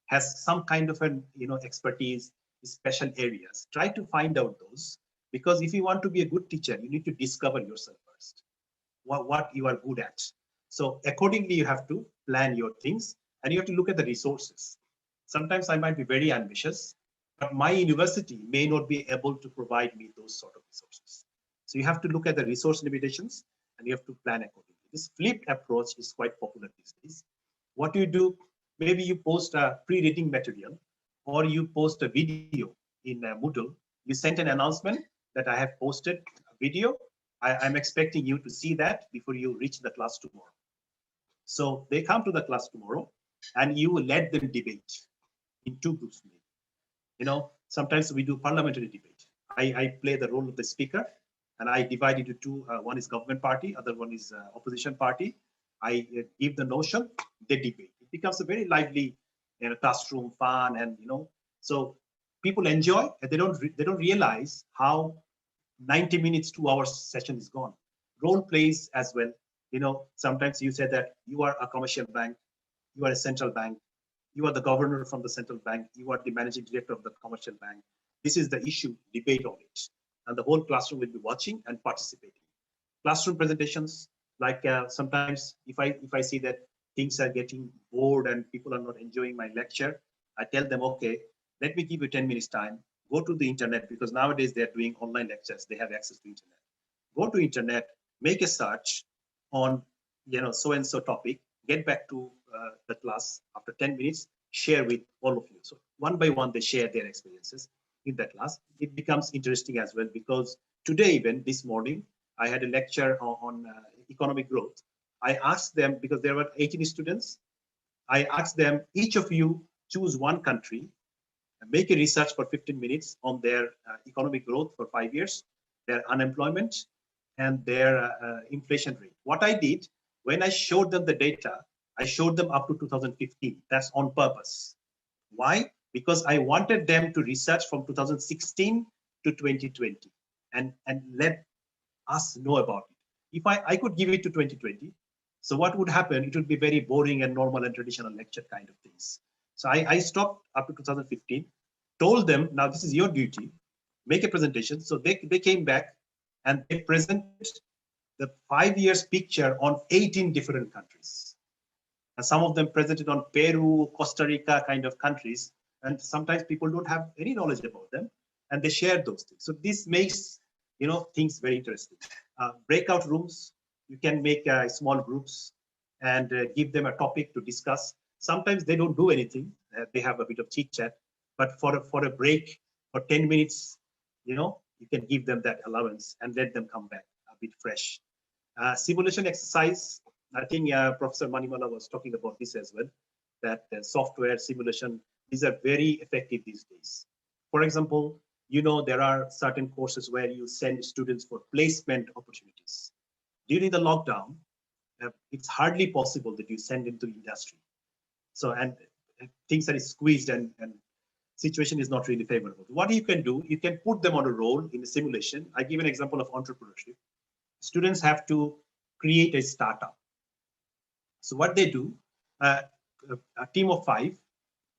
[SPEAKER 5] has some kind of an expertise, special areas. Try to find out those, because if you want to be a good teacher, you need to discover yourself first, what you are good at. So accordingly, you have to plan your things, and you have to look at the resources. Sometimes I might be very ambitious, but my university may not be able to provide me those sort of resources. So you have to look at the resource limitations, and you have to plan accordingly. This flipped approach is quite popular these days. What do? Maybe you post a pre-reading material, or you post a video in Moodle. You sent an announcement that I have posted a video. I'm expecting you to see that before you reach the class tomorrow. So they come to the class tomorrow, and you let them debate in two groups. You know, sometimes we do parliamentary debate. I play the role of the speaker, and I divide into two. One is government party, other one is opposition party. I give the notion, they debate. It becomes a very lively, classroom fun, and so people enjoy, and they don't realize how 90 minutes, 2 hours session is gone. Role plays as well. Sometimes you say that you are a commercial bank, you are a central bank, you are the governor from the central bank, you are the managing director of the commercial bank. This is the issue, debate on it. And the whole classroom will be watching and participating. Classroom presentations, like sometimes if I see that things are getting bored and people are not enjoying my lecture, I tell them, okay, let me give you 10 minutes time, go to the internet, because nowadays they're doing online lectures, they have access to internet. Go to internet, make a search on, so-and-so topic, get back to the class after 10 minutes, share with all of you. So one by one, they share their experiences in that class. It becomes interesting as well, because today, even this morning, I had a lecture on economic growth. I asked them, because there were 18 students, I asked them, each of you choose one country, and make a research for 15 minutes on their economic growth for 5 years, their unemployment, and their inflation rate. What I did, when I showed them the data, I showed them up to 2015. That's on purpose. Why? Because I wanted them to research from 2016 to 2020 and let us know about it. If I could give it to 2020, so what would happen? It would be very boring and normal and traditional lecture kind of things. So I stopped up to 2015, told them, now this is your duty, make a presentation. So they came back and they presented the 5 years picture on 18 different countries. And some of them presented on Peru, Costa Rica kind of countries. And sometimes people don't have any knowledge about them, and they share those things. So this makes things very interesting. Breakout rooms, you can make small groups and give them a topic to discuss. Sometimes they don't do anything; they have a bit of chit chat. But for a break for 10 minutes, you can give them that allowance and let them come back a bit fresh. Simulation exercise. I think Professor Manimala was talking about this as well. That software simulation, these are very effective these days. For example, there are certain courses where you send students for placement opportunities. During the lockdown, it's hardly possible that you send into industry. So, and things are squeezed and situation is not really favorable. What you can do, you can put them on a role in a simulation. I give an example of entrepreneurship. Students have to create a startup. So what they do, a team of 5,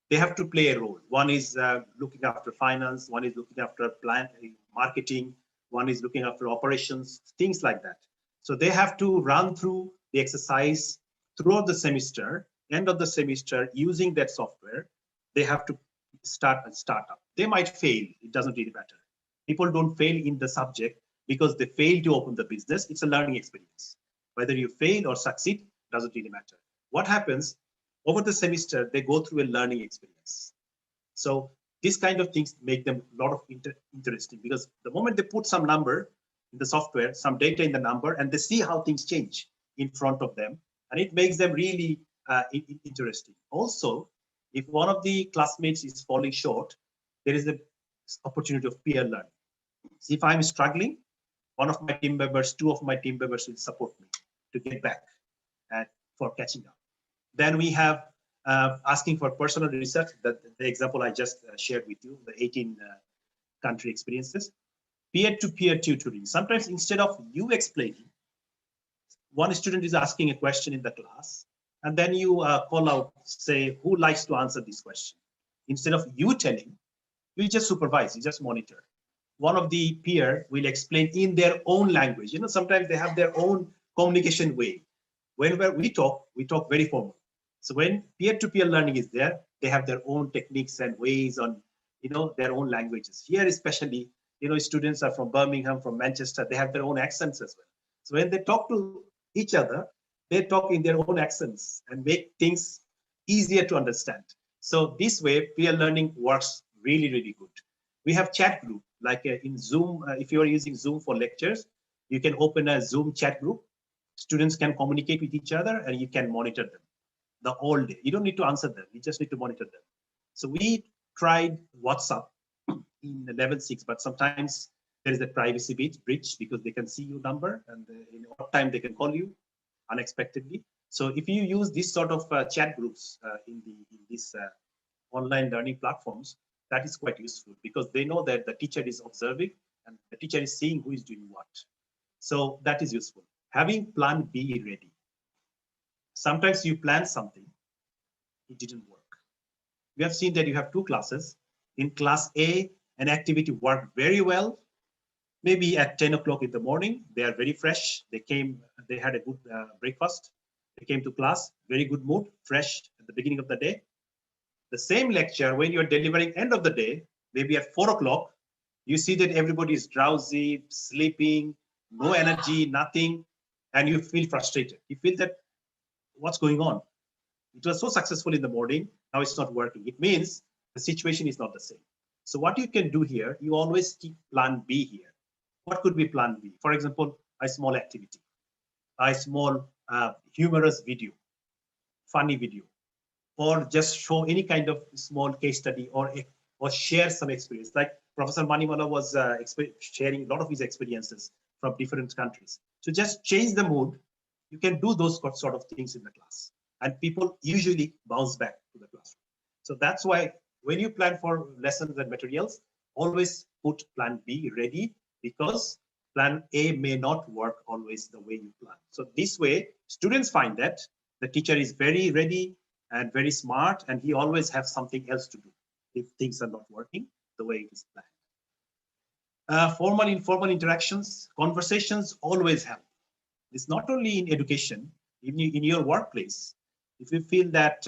[SPEAKER 5] they have to play a role. One is looking after finance, one is looking after marketing, one is looking after operations, things like that. So they have to run through the exercise throughout the semester, end of the semester, using that software. They have to start a startup. They might fail, it doesn't really matter. People don't fail in the subject because they fail to open the business. It's a learning experience. Whether you fail or succeed, doesn't really matter. What happens? Over the semester, they go through a learning experience. So these kind of things make them a lot of interesting, because the moment they put some number in the software, some data in the number, and they see how things change in front of them, and it makes them really interesting. Also, if one of the classmates is falling short, there is the opportunity of peer learning. So if I'm struggling, one of my team members, 2 of my team members will support me to get back for catching up. Then we have asking for personal research, the example I just shared with you, the 18 country experiences. Peer-to-peer tutoring. Sometimes instead of you explaining, one student is asking a question in the class, and then you call out, say, who likes to answer this question? Instead of you telling, you just supervise, you just monitor. One of the peer will explain in their own language. Sometimes they have their own communication way. Whenever we talk very formal. So when peer-to-peer learning is there, they have their own techniques and ways on, their own languages. Here, especially, students are from Birmingham, from Manchester, they have their own accents as well. So when they talk to each other, they talk in their own accents and make things easier to understand. So this way, peer learning works really, really good. We have chat group, like in Zoom. If you are using Zoom for lectures, you can open a Zoom chat group. Students can communicate with each other and you can monitor them the whole day. You don't need to answer them. You just need to monitor them. So we tried WhatsApp in level 6, but sometimes there is a privacy breach because they can see your number and in what time they can call you unexpectedly. So if you use this sort of chat groups in these online learning platforms, that is quite useful because they know that the teacher is observing and the teacher is seeing who is doing what. So that is useful. Having plan B ready. Sometimes you plan something, it didn't work. We have seen that you have two classes. In class A, an activity worked very well. Maybe at 10 o'clock in the morning, they are very fresh. They had a good breakfast. They came to class, very good mood, fresh at the beginning of the day. The same lecture, when you're delivering end of the day, maybe at 4 o'clock, you see that everybody is drowsy, sleeping, no energy, nothing, and you feel frustrated. You feel that, what's going on? It was so successful in the morning, now it's not working. It means the situation is not the same. So what you can do here, you always keep plan B here. What could be plan B? For example, a small activity, a small humorous video, funny video, or just show any kind of small case study or share some experience. Like Professor Manimala was sharing a lot of his experiences from different countries. So just change the mood. You can do those sort of things in the class. And people usually bounce back to the classroom. So that's why when you plan for lessons and materials, always put plan B ready because plan A may not work always the way you plan. So this way, students find that the teacher is very ready and very smart, and he always has something else to do if things are not working the way it is planned. Formal, informal interactions, conversations always help. It's not only in education, in your workplace. If you feel that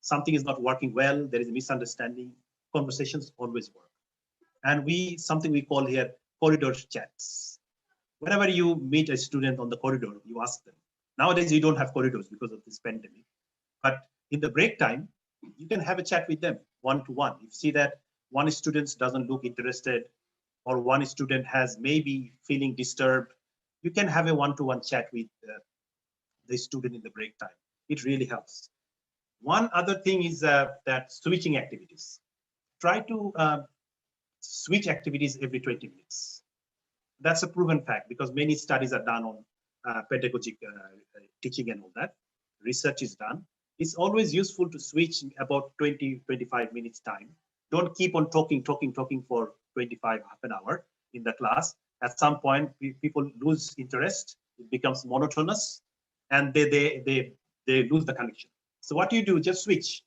[SPEAKER 5] something is not working well, there is a misunderstanding, conversations always work. And something we call here corridor chats. Whenever you meet a student on the corridor, you ask them. Nowadays, you don't have corridors because of this pandemic. But in the break time, you can have a chat with them one-to-one. You see that one student doesn't look interested or one student has maybe feeling disturbed. You can have a one-to-one chat with the student in the break time. It really helps. One other thing is that switching activities. Try to switch activities every 20 minutes. That's a proven fact because many studies are done on pedagogic teaching and all that. Research is done. It's always useful to switch in about 20-25 minutes time. Don't keep on talking for 25, half an hour in the class. At some point, people lose interest. It becomes monotonous, and they lose the connection. So what do? Just switch.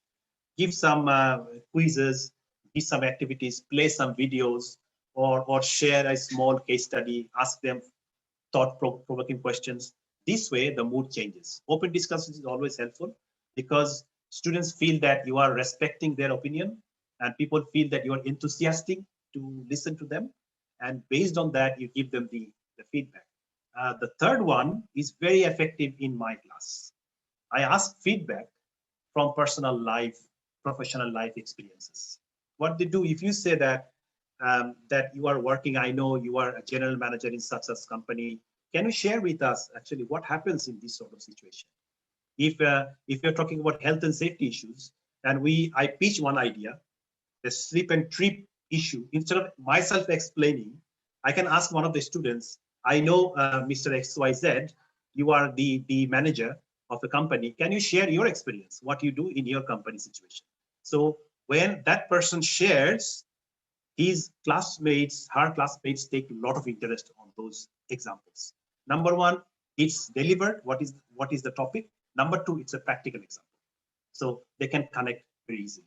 [SPEAKER 5] Give some quizzes, give some activities, play some videos, or share a small case study. Ask them thought-provoking questions. This way, the mood changes. Open discussion is always helpful because students feel that you are respecting their opinion, and people feel that you are enthusiastic to listen to them. And based on that, you give them the feedback. The third one is very effective in my class. I ask feedback from personal life, professional life experiences. What they do, if you say that that you are working, I know you are a general manager in such a company, can you share with us actually what happens in this sort of situation? If you're talking about health and safety issues, and I pitch one idea, the slip and trip issue, instead of myself explaining, I can ask one of the students, I know Mr. XYZ, you are the manager of a company. Can you share your experience, what you do in your company situation? So when that person shares, his classmates, her classmates take a lot of interest on those examples. Number one, it's delivered. What is the topic? Number two, it's a practical example. So they can connect very easily.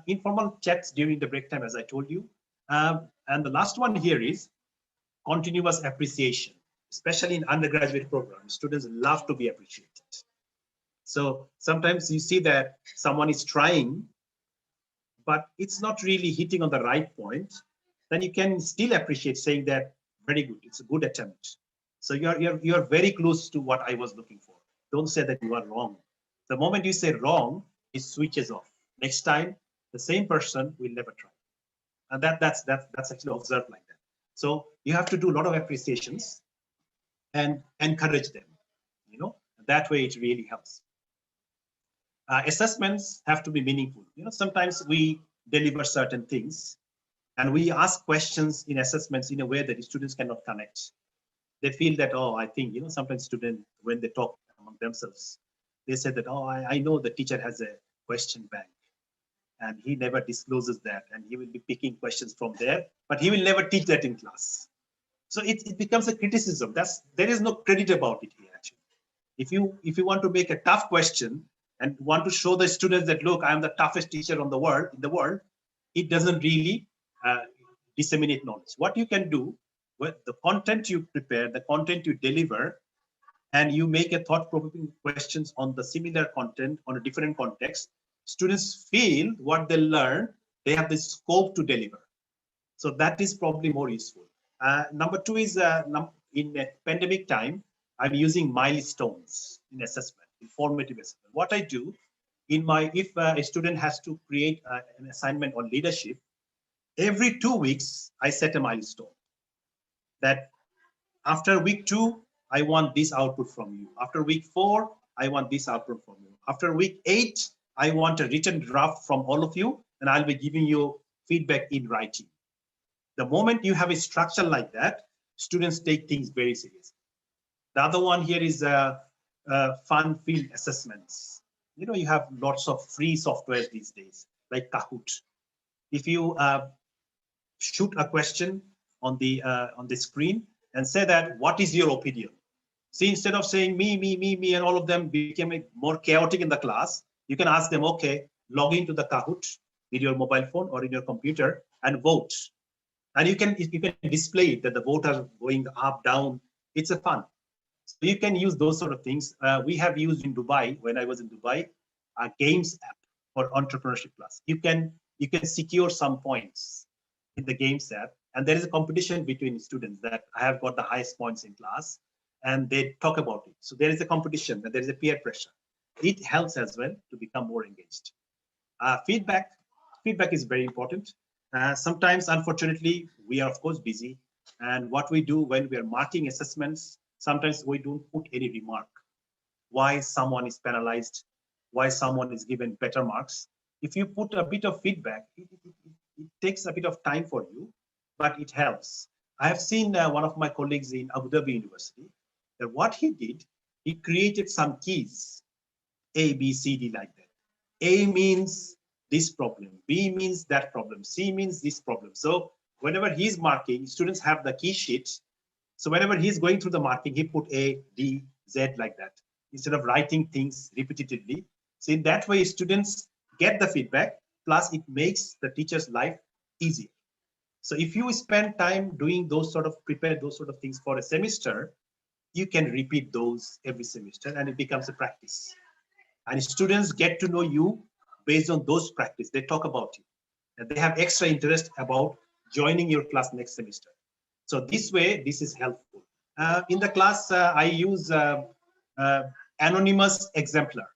[SPEAKER 5] Informal chats during the break time, as I told you. And the last one here is continuous appreciation, especially in undergraduate programs. Students love to be appreciated. So sometimes you see that someone is trying, but it's not really hitting on the right point. Then you can still appreciate, saying that very good, it's a good attempt. So you're very close to what I was looking for. Don't say that you are wrong. The moment you say wrong, he switches off. Next time, the same person will never try. And that's actually observed like that. So you have to do a lot of appreciations and encourage them. You know, that way it really helps. Assessments have to be meaningful. You know, sometimes we deliver certain things and we ask questions in assessments in a way that the students cannot connect. They feel that, oh, I think, you know, sometimes students, when they talk among themselves, they say that, oh, I know the teacher has a question bank and he never discloses that and he will be picking questions from there, but he will never teach that in class. So it becomes a criticism. There is no credit about it here, actually. If you want to make a tough question and want to show the students that, look, I am the toughest teacher in the world, it doesn't really disseminate knowledge. What you can do with the content you prepare, the content you deliver, and you make a thought-provoking questions on the similar content on a different context, students feel what they learn, they have the scope to deliver. So that is probably more useful. Number two is in a pandemic time, I'm using milestones in assessment, in formative assessment. What I do if a student has to create an assignment on leadership, every 2 weeks, I set a milestone that after week 2, I want this output from you. After week 4, I want this output from you. After week 8, I want a written draft from all of you, and I'll be giving you feedback in writing. The moment you have a structure like that, students take things very seriously. The other one here is fun field assessments. You know, you have lots of free software these days, like Kahoot. If you shoot a question on the screen and say that, what is your opinion? See, instead of saying me, and all of them became more chaotic in the class, you can ask them, okay, log into the Kahoot with your mobile phone or in your computer and vote. And you can display it that the vote are going up, down. It's a fun. So you can use those sort of things. We have used in Dubai, when I was in Dubai, a games app for entrepreneurship class. You can secure some points in the games app, and there is a competition between students that I have got the highest points in class, and they talk about it. So there is a competition, and there is a peer pressure. It helps as well to become more engaged. Feedback is very important. Sometimes, unfortunately, we are of course busy, and what we do when we are marking assessments, sometimes we don't put any remark why someone is penalized, why someone is given better marks. If you put a bit of feedback, it takes a bit of time for you, but it helps. I have seen one of my colleagues in Abu Dhabi University, that what he did, he created some keys, A, B, C, D, like that. A means this problem, B means that problem, C means this problem. So whenever he's marking, students have the key sheet. So whenever he's going through the marking, he put A, D, Z like that, instead of writing things repetitively. So in that way, students get the feedback, plus it makes the teacher's life easier. So if you spend time doing prepare those sort of things for a semester, you can repeat those every semester and it becomes a practice. And students get to know you based on those practice. They talk about you and they have extra interest about joining your class next semester. So this way, this is helpful. In the class, I use anonymous exemplar.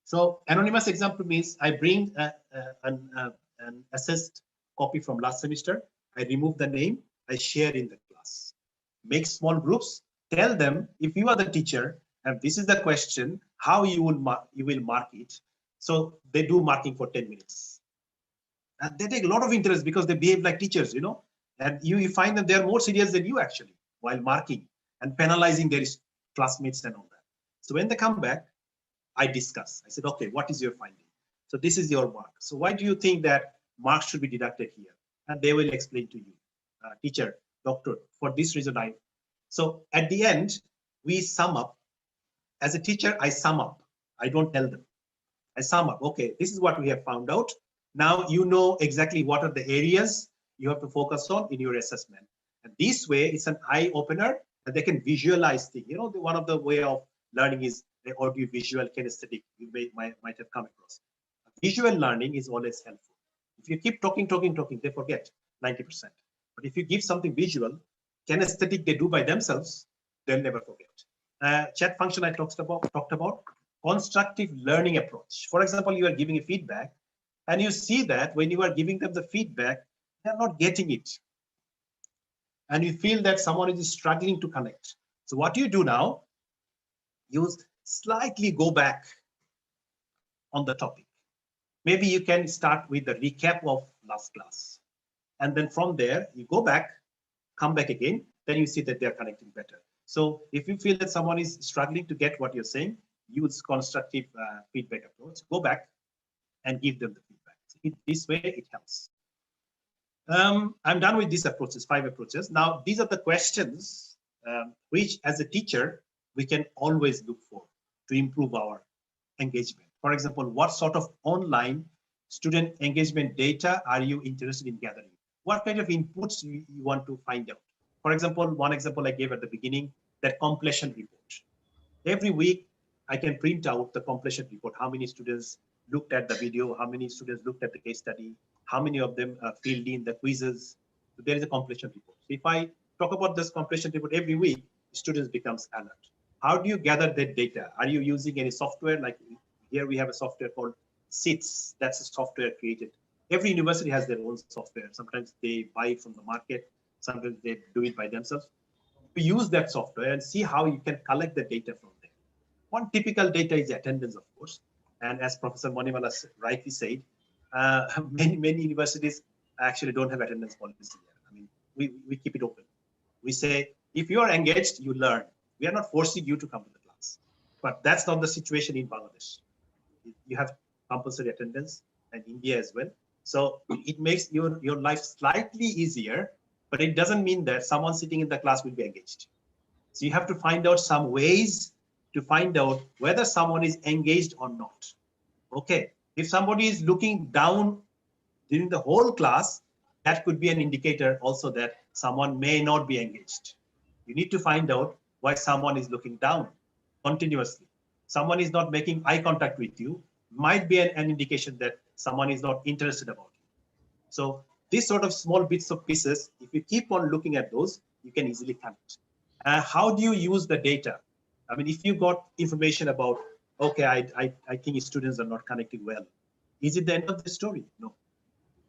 [SPEAKER 5] So anonymous exemplar means I bring an assessed copy from last semester. I remove the name, I share in the class. Make small groups, tell them if you are the teacher and this is the question, how you will mark it. So they do marking for 10 minutes. And they take a lot of interest because they behave like teachers, you know, and you find that they're more serious than you actually while marking and penalizing their classmates and all that. So when they come back, I discuss. I said, okay, what is your finding? So this is your mark. So why do you think that marks should be deducted here? And they will explain to you, teacher, doctor, for this reason So at the end, we sum up. As a teacher, I sum up. I don't tell them. I sum up. Okay, this is what we have found out. Now you know exactly what are the areas you have to focus on in your assessment. And this way, it's an eye opener that they can visualize things. You know, one of the way of learning is the audio-visual kinesthetic. You might have come across. Visual learning is always helpful. If you keep talking, they forget 90%. But if you give something visual, kinesthetic they do by themselves, they'll never forget. Chat function I talked about constructive learning approach. For example, you are giving a feedback and you see that when you are giving them the feedback, they're not getting it. And you feel that someone is struggling to connect. So what you do now, you slightly go back on the topic. Maybe you can start with the recap of last class. And then from there, you go back, come back again, then you see that they're connecting better. So if you feel that someone is struggling to get what you're saying, use constructive feedback approach. Go back and give them the feedback. This way, it helps. I'm done with these approaches, 5 approaches. Now, these are the questions which, as a teacher, we can always look for to improve our engagement. For example, what sort of online student engagement data are you interested in gathering? What kind of inputs you want to find out? For example, one example I gave at the beginning, that completion report. Every week, I can print out the completion report. How many students looked at the video? How many students looked at the case study? How many of them filled in the quizzes? So there is a completion report. So if I talk about this completion report every week, students becomes alert. How do you gather that data? Are you using any software? Like here we have a software called SITS. That's a software created. Every university has their own software. Sometimes they buy it from the market. Sometimes they do it by themselves. You use that software and see how you can collect the data from there. One typical data is attendance, of course. And as Professor Manimala rightly said, many universities actually don't have attendance policy. I mean, we keep it open. We say, if you are engaged, you learn. We are not forcing you to come to the class. But that's not the situation in Bangladesh. You have compulsory attendance, and India as well. So it makes your life slightly easier, but it doesn't mean that someone sitting in the class will be engaged. So you have to find out some ways to find out whether someone is engaged or not. Okay, if somebody is looking down during the whole class, that could be an indicator also that someone may not be engaged. You need to find out why someone is looking down continuously. Someone is not making eye contact with you, might be an indication that someone is not interested about you. So these sort of small bits of pieces, if you keep on looking at those, you can easily connect. How do you use the data? I mean, if you got information about, okay, I think students are not connecting well, is it the end of the story? No.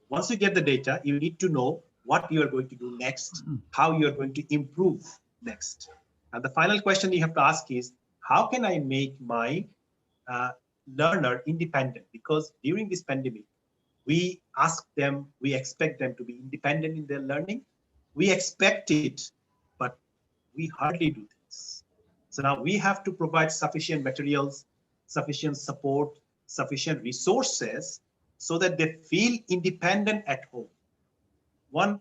[SPEAKER 5] Once you get the data, you need to know what you are going to do next, how you are going to improve next. And the final question you have to ask is, how can I make my learner independent? Because during this pandemic, we ask them, we expect them to be independent in their learning. We expect it, but we hardly do this. So now we have to provide sufficient materials, sufficient support, sufficient resources so that they feel independent at home. One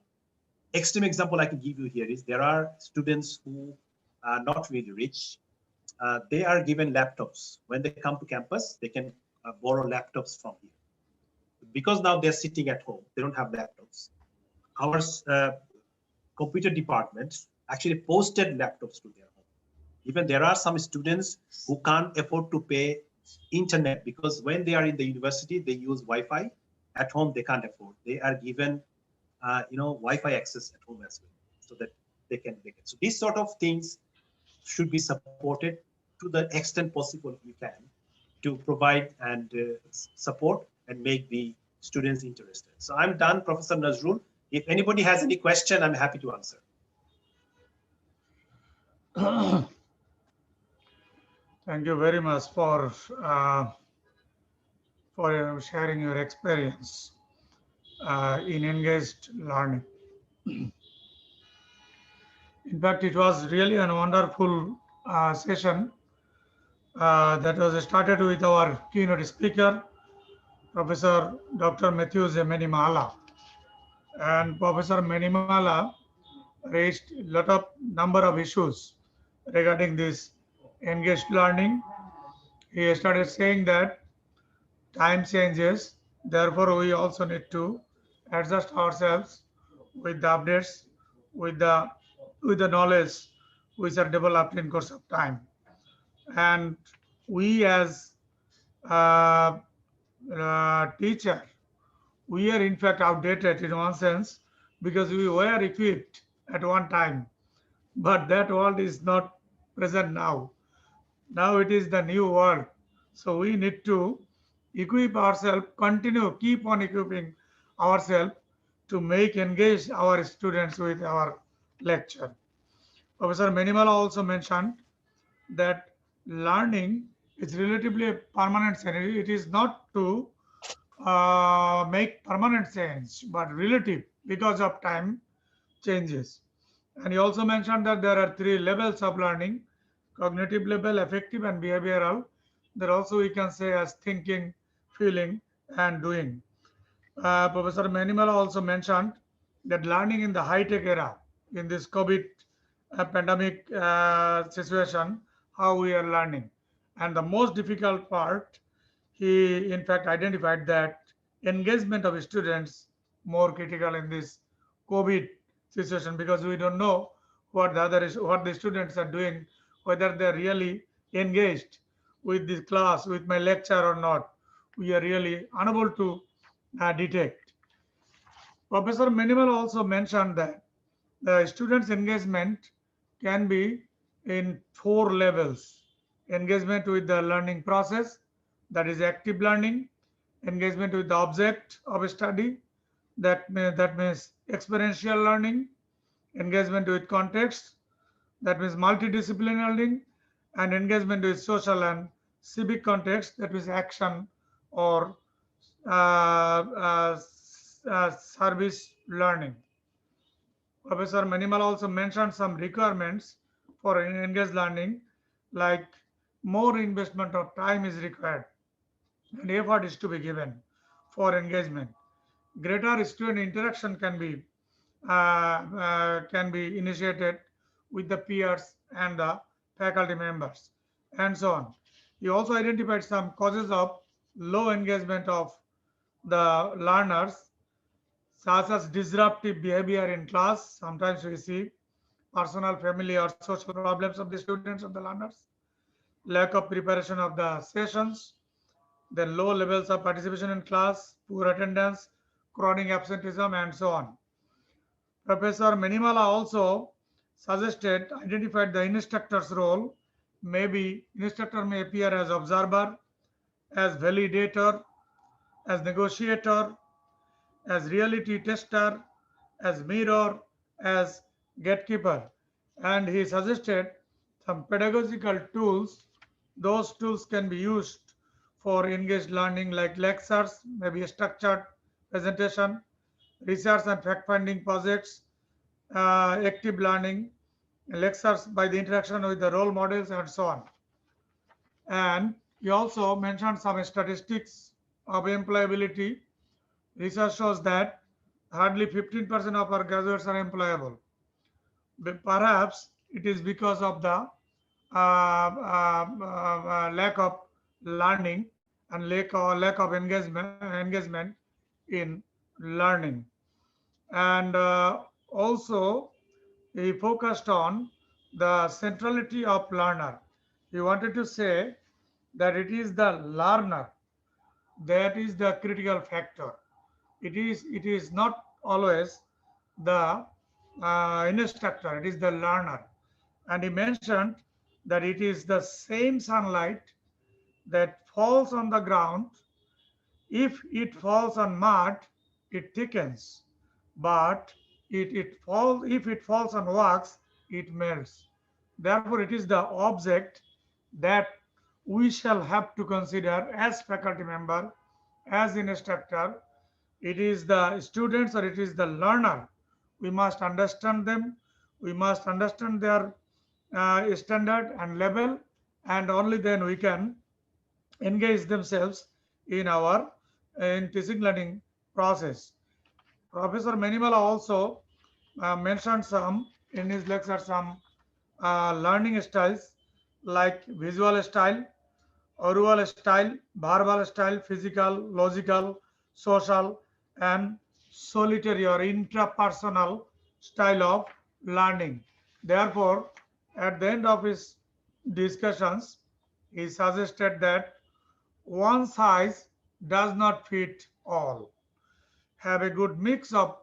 [SPEAKER 5] extreme example I can give you here is there are students who are not really rich. They are given laptops. When they come to campus, they can borrow laptops from here. Because now they're sitting at home, they don't have laptops. Our computer department actually posted laptops to their home. Even there are some students who can't afford to pay internet because when they are in the university, they use Wi-Fi. At home, they can't afford. They are given, Wi-Fi access at home as well, so that they can make it. So these sort of things should be supported to the extent possible you can to provide and support and make the students interested. So I'm done, Professor Nazrul. If anybody has any question, I'm happy to answer.
[SPEAKER 2] Thank you very much for sharing your experience in engaged learning. In fact, it was really a wonderful session that was started with our keynote speaker, Professor Dr. Mathew Manimala. And Professor Manimala raised a lot of number of issues regarding this engaged learning. He started saying that time changes, therefore we also need to adjust ourselves with the updates, with the knowledge which are developed in course of time. And we as teacher, we are in fact outdated in one sense because we were equipped at one time, but that world is not present now. Now it is the new world. So we need to equip ourselves, keep on equipping ourselves to make engage our students with our lecture. Professor Manimala also mentioned that learning is relatively a permanent change. It is not to make permanent change, but relative because of time changes. And he also mentioned that there are three levels of learning: cognitive level, affective, and behavioral. There also we can say as thinking, feeling, and doing. Professor Manimala also mentioned that learning in the high-tech era, in this COVID pandemic situation, how we are learning. And the most difficult part, he in fact identified that engagement of students more critical in this COVID situation, because we don't know what the students are doing, whether they're really engaged with this class, with my lecture or not. We are really unable to detect. Professor Minimal also mentioned that the students' engagement can be in four levels: engagement with the learning process, that is active learning; engagement with the object of study, that means experiential learning; engagement with context, that means multidisciplinary learning; and engagement with social and civic context, that is action or service learning. Professor Manimal also mentioned some requirements for engaged learning, like more investment of time is required and effort is to be given for engagement. Greater student interaction can be initiated with the peers and the faculty members, and so on. He also identified some causes of low engagement of the learners, such as disruptive behavior in class. Sometimes we see personal, family, or social problems of the students or the learners, lack of preparation of the sessions, then low levels of participation in class, poor attendance, chronic absenteeism, and so on. Professor Manimala also identified the instructor's role. Maybe instructor may appear as observer, as validator, as negotiator, as reality tester, as mirror, as gatekeeper. And he suggested some pedagogical tools. Those tools can be used for engaged learning, like lectures, maybe a structured presentation, research and fact-finding projects, active learning, lectures by the interaction with the role models, and so on. And he also mentioned some statistics of employability. Research shows that hardly 15% of our graduates are employable. But perhaps it is because of the lack of learning and lack of engagement in learning. And also he focused on the centrality of learner. He wanted to say that it is the learner that is the critical factor. It is not always the instructor, it is the learner. And he mentioned that it is the same sunlight that falls on the ground. If it falls on mud, it thickens, but if it falls on wax, it melts. Therefore, it is the object that we shall have to consider as faculty member, as instructor. It is the students or it is the learner. We must understand them. We must understand their standard and level, and only then we can engage themselves in our in teaching learning process. Professor Manimala also mentioned some in his lecture some learning styles, like visual style, oral style, verbal style, physical, logical, social, and solitary or intrapersonal style of learning. Therefore, at the end of his discussions, he suggested that one size does not fit all. Have a good mix of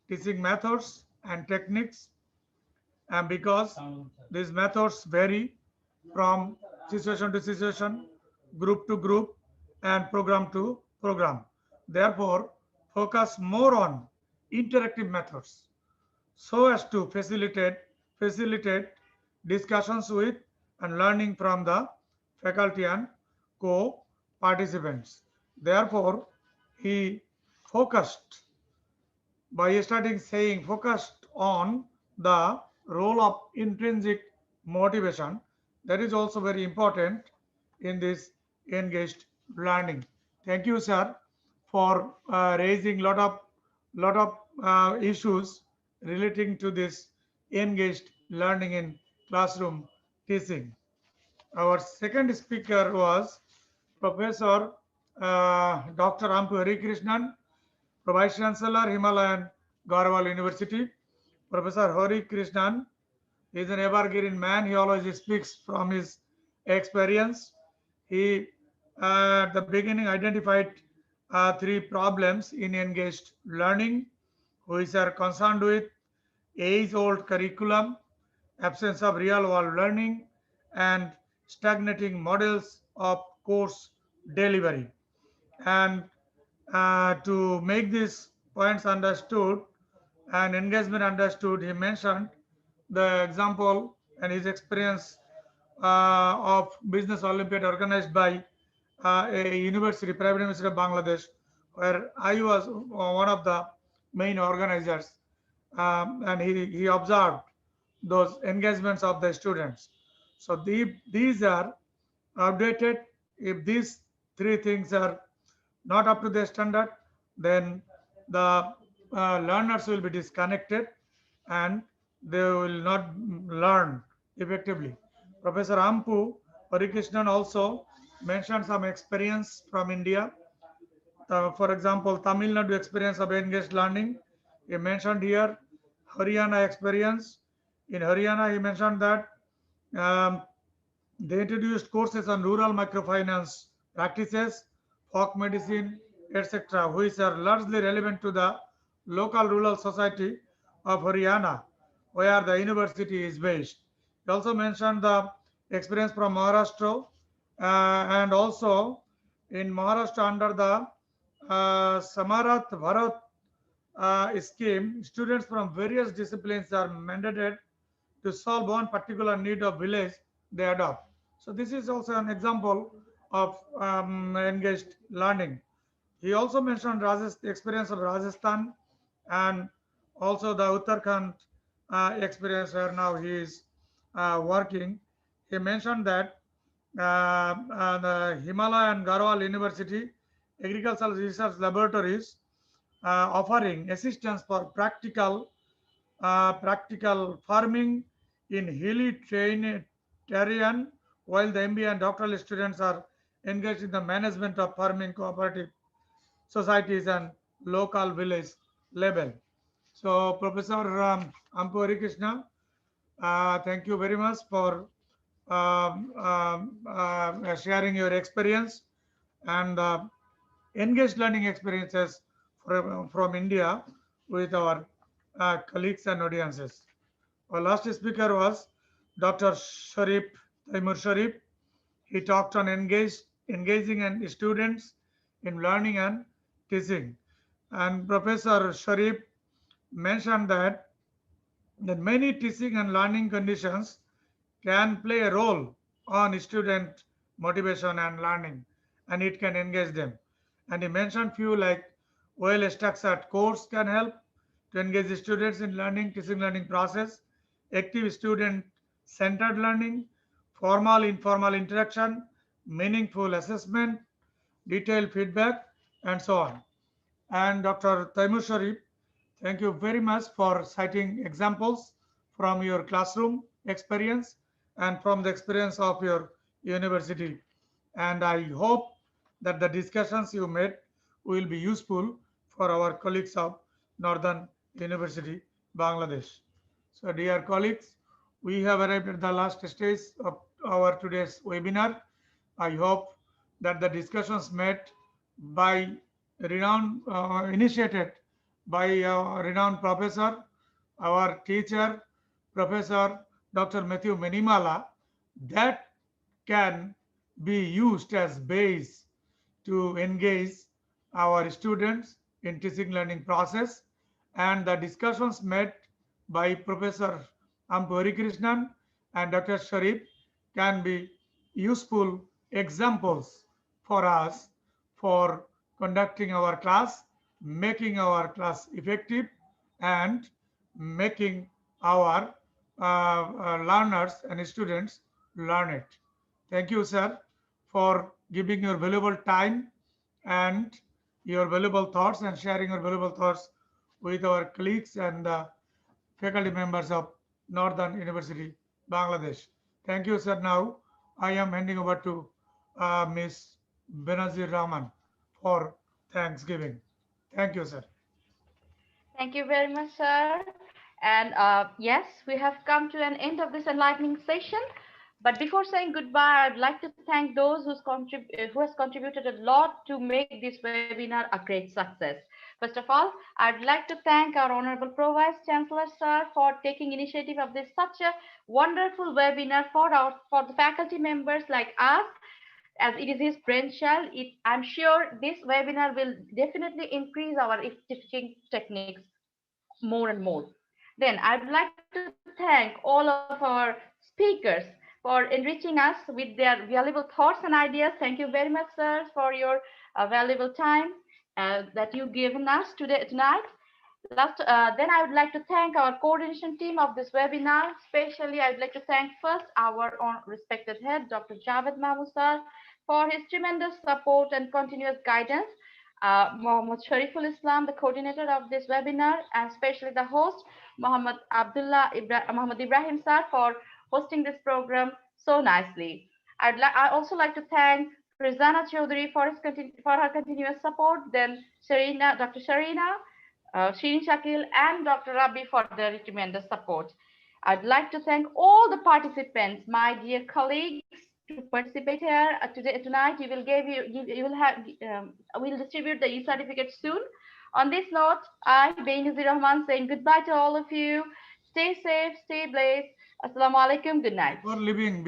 [SPEAKER 2] teaching methods and techniques, and because these methods vary from situation to situation, group to group, and program to program. Therefore, focus more on interactive methods so as to facilitate discussions with and learning from the faculty and co-participants. Therefore, he focused by starting saying focused on the role of intrinsic motivation. That is also very important in this engaged learning. Thank you, sir, for raising lot of issues relating to this engaged learning in classroom teaching. Our second speaker was Professor Dr. Ampu Harikrishnan, Vice Chancellor, Himalayan Garhwal University. Professor Harikrishnan is an evergreen man. He always speaks from his experience. He, at the beginning, identified three problems in engaged learning, which are concerned with age-old curriculum, absence of real-world learning, and stagnating models of course delivery. And to make these points understood and engagement understood, he mentioned the example and his experience of business Olympiad organized by a university, private university of Bangladesh, where I was one of the main organizers, and he observed those engagements of the students. So these are updated. If these three things are not up to their standard, then the learners will be disconnected and they will not learn effectively. Professor Ampu Harikrishnan also mentioned some experience from India. For example, Tamil Nadu experience of engaged learning. He mentioned here Haryana experience. In Haryana, he mentioned that um, they introduced courses on rural microfinance practices, folk medicine, etc., which are largely relevant to the local rural society of Haryana, where the university is based. He also mentioned the experience from Maharashtra, and also in Maharashtra under the Samarat Bharat scheme, students from various disciplines are mandated to solve one particular need of village they adopt. So this is also an example of engaged learning. He also mentioned the experience of Rajasthan and also the Uttarakhand experience where now he is working. He mentioned that the Himalayan Garhwal University Agricultural Research Laboratories offering assistance for practical farming in hilly terrain, while the MBA and doctoral students are engaged in the management of farming cooperative societies and local village level. So, Professor Ampu Harikrishna, thank you very much for sharing your experience and engaged learning experiences from India with our colleagues and audiences. Our last speaker was Dr. Sharif, Taimur Sharif. He talked on engaging and students in learning and teaching. And Professor Sharif mentioned that many teaching and learning conditions can play a role on student motivation and learning, and it can engage them. And he mentioned few like well-structured course can help to engage students in learning, teaching learning process, active student-centered learning, formal, informal interaction, meaningful assessment, detailed feedback, and so on. And Dr. Taimur Sharif, thank you very much for citing examples from your classroom experience and from the experience of your university. And I hope that the discussions you made will be useful for our colleagues of Northern University, Bangladesh. So dear colleagues, we have arrived at the last stage of our today's webinar. I hope that the discussions made by initiated by our renowned professor, our teacher, Professor Dr. Mathew Manimala, that can be used as base to engage our students in teaching learning process, and the discussions made by Professor Ampu Harikrishnan and Dr. Sharif can be useful examples for us for conducting our class, making our class effective, and making our learners and students learn it. Thank you, sir, for giving your valuable time and your valuable thoughts and sharing your valuable thoughts with our colleagues and faculty members of Northern University, Bangladesh. Thank you, sir. Now I am handing over to Ms. Benazir Rahman for Thanksgiving. Thank you, sir.
[SPEAKER 1] Thank you very much, sir. And yes, we have come to an end of this enlightening session. But before saying goodbye, I'd like to thank those who has contributed a lot to make this webinar a great success. First of all, I'd like to thank our Honorable Pro Vice Chancellor, sir, for taking initiative of this such a wonderful webinar for the faculty members like us, as it is his brainchild. I'm sure this webinar will definitely increase our teaching techniques more and more. Then I'd like to thank all of our speakers for enriching us with their valuable thoughts and ideas. Thank you very much, sir, for your valuable time that you've given us tonight. Then I would like to thank our coordination team of this webinar. Especially, I would like to thank first our own respected head, Dr. Javed Mahmood sir, for his tremendous support and continuous guidance. Mohammed Shariful Islam, the coordinator of this webinar, and especially the host, Muhammad Ibrahim sir, for hosting this program so nicely. I also like to thank Rizana Chaudhary for her continuous support. Then Dr. Sharina, Shirin Shakil, and Dr. Rabi for their tremendous support. I'd like to thank all the participants, my dear colleagues, to participate here tonight. We'll distribute the e-certificate soon. On this note, I'm Benazir Rahman saying goodbye to all of you. Stay safe, stay blessed. Assalamu alaikum. Good night.
[SPEAKER 2] Before leaving,